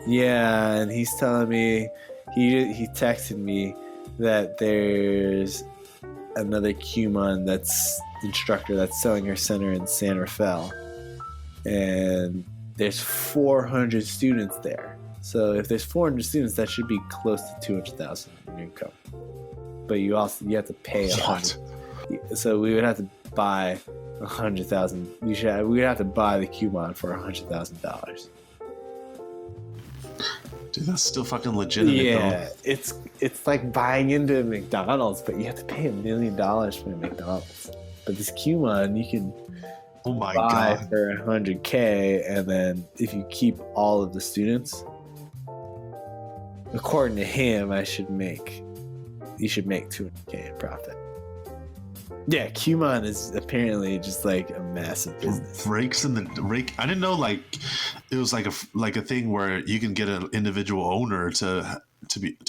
Yeah, and he's telling me, he texted me that there's another Kumon instructor that's selling her center in San Rafael, and there's 400 students there. So if there's 400 students, that should be close to $200,000 in income. But you have to pay $100,000. So we would have to buy $100,000. We would have to buy the Kumon for $100,000. Dude, that's still fucking legitimate. Yeah, though. it's like buying into McDonald's, but you have to pay $1 million for McDonald's. But this Kumon, you can buy for $100K, and then if you keep all of the students, according to him, you should make 200K in profit. Yeah, Kumon is apparently just like a massive business. Rakes in the rake. I didn't know like it was like a thing where you can get an individual owner to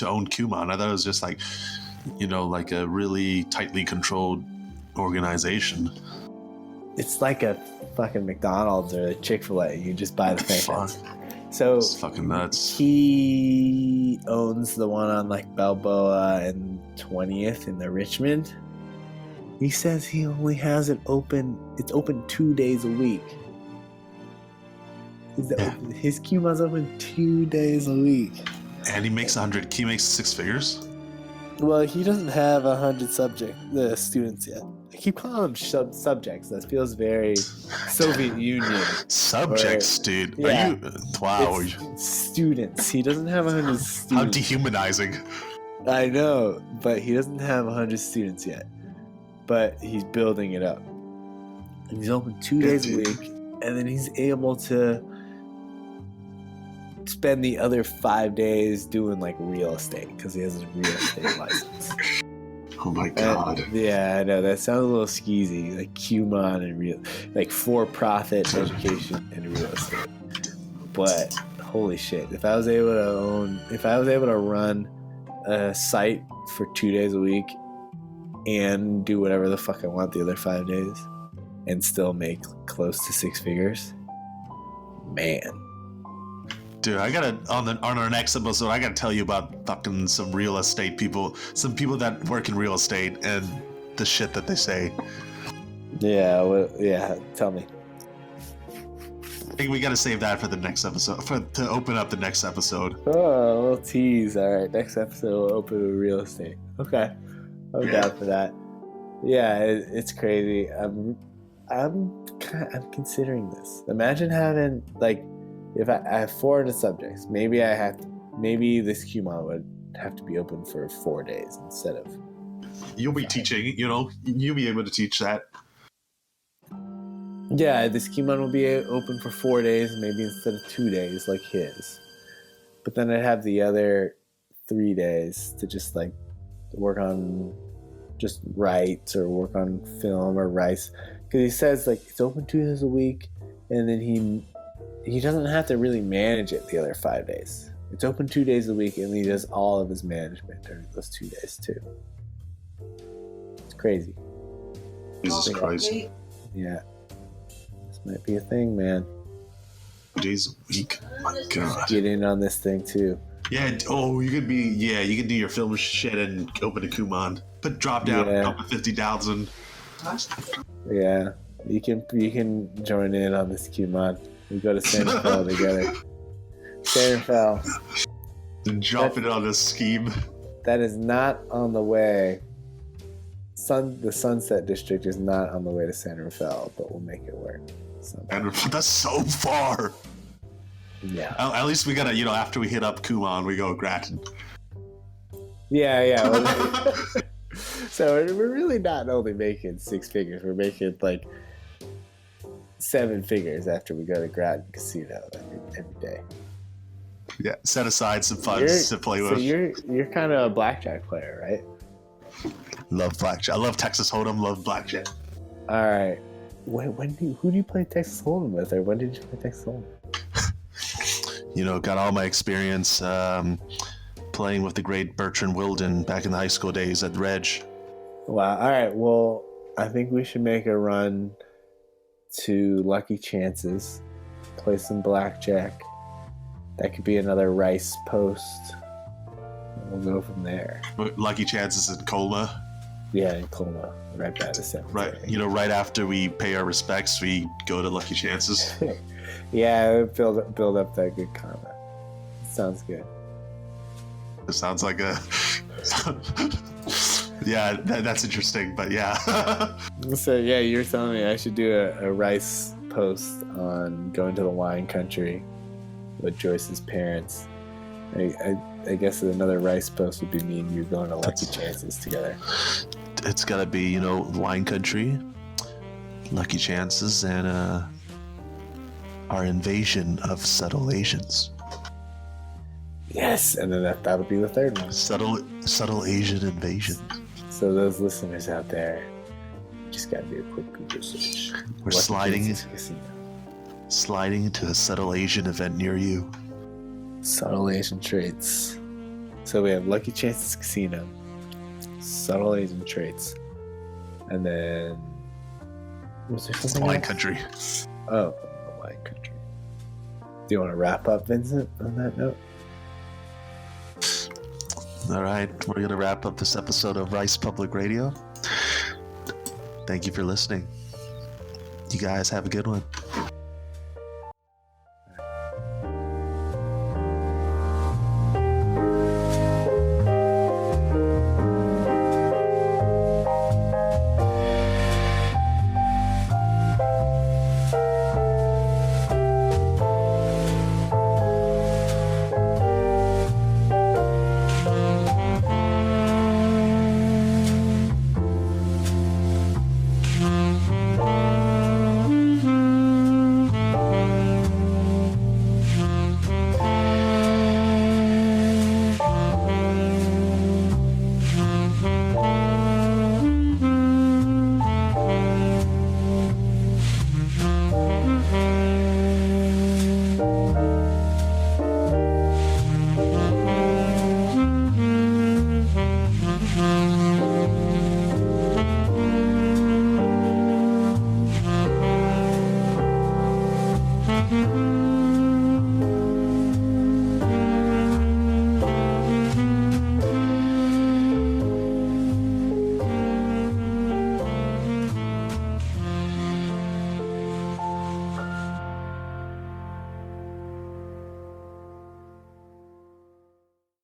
own Kumon. I thought it was just like, you know, like a really tightly controlled organization. It's like a fucking McDonald's or a Chick-fil-A. You just buy the franchise. So it's fucking nuts. He owns the one on like Balboa and 20th in the Richmond. He says he only has it open. It's open 2 days a week. His Kumon's open 2 days a week. And he makes 100. He makes 6 figures. Well, he doesn't have 100 students yet. I keep calling them subjects. That feels very Soviet Union. Subjects, dude. Yeah, Are you? Wow. It's students. He doesn't have 100 students. How dehumanizing. I know, but he doesn't have 100 students yet. But he's building it up. And he's open 2 days a week, and then he's able to spend the other 5 days doing like real estate because he has his real estate license. Oh my god. Yeah, I know that sounds a little skeezy, like Kumon and like for-profit education and real estate. But holy shit, if I was able to run a site for 2 days a week and do whatever the fuck I want the other 5 days and still make close to 6 figures, man. Dude, I gotta on our next episode, I gotta tell you about fucking some real estate people, some people that work in real estate and the shit that they say. Yeah, well, yeah. Tell me. I think we gotta save that for the next episode, to open up the next episode. Oh, a little tease. All right, next episode we'll open with real estate. Okay, I'm down for that. Yeah, it's crazy. I'm considering this. Imagine having like. If I have 400 subjects, maybe this Kumon would have to be open for 4 days instead of. You'll be teaching, you'll be able to teach that. Yeah, this Kumon will be open for 4 days, maybe instead of 2 days like his. But then I'd have the other 3 days to just like work on just write or work on film or rice. Because he says like it's open 2 days a week, and then he doesn't have to really manage it the other 5 days. It's open 2 days a week, and he does all of his management during those 2 days too. It's crazy. Jesus Christ. Yeah. This might be a thing, man. 2 days a week. My God. Get in on this thing too. Yeah. Oh, you could do your film shit and open a Kumon, but drop down up to 50,000. Yeah. You can join in on this Kumon. We go to San Rafael together. San Rafael. And dropping it on this scheme. That is not on the way. The Sunset District is not on the way to San Rafael, but we'll make it work. And that's so far. Yeah. At least we gotta, after we hit up Kumon, we go Grattan. Yeah. So we're really not only making 6 figures, we're making like 7 figures after we go to Grattan Casino every day. Yeah, set aside some funds to play with. So you're kind of a blackjack player, right? Love blackjack. I love Texas Hold'em. Love blackjack. All right. Who do you play Texas Hold'em with, or when did you play Texas Hold'em? Got all my experience playing with the great Bertrand Wilden back in the high school days at Reg. Wow. All right. Well, I think we should make a run to Lucky Chances, play some blackjack. That could be another rice post. We'll go from there. Lucky Chances in Colma. Yeah, in Colma, right by the cemetery. Right. Right after we pay our respects, we go to Lucky Chances. Yeah, build up that good karma. Sounds good. It sounds like a. Yeah, that's interesting, but yeah. So yeah, you're telling me I should do a rice post on going to the wine country with Joyce's parents. I guess another rice post would be me and you going to Lucky Chances together. It's gotta be, wine country, Lucky Chances, and our invasion of subtle Asians. Yes, and then that'll be the third one. Subtle Asian invasion. So those listeners out there, just gotta do a quick Google search. We're sliding into a subtle Asian event near you. Subtle Asian traits. So we have Lucky Chances Casino, Subtle Asian traits, and then was there something Wine else? Country. Oh, Wine Country. Do you want to wrap up, Vincent, on that note? All right, we're going to wrap up this episode of Rice Public Radio. Thank you for listening. You guys have a good one.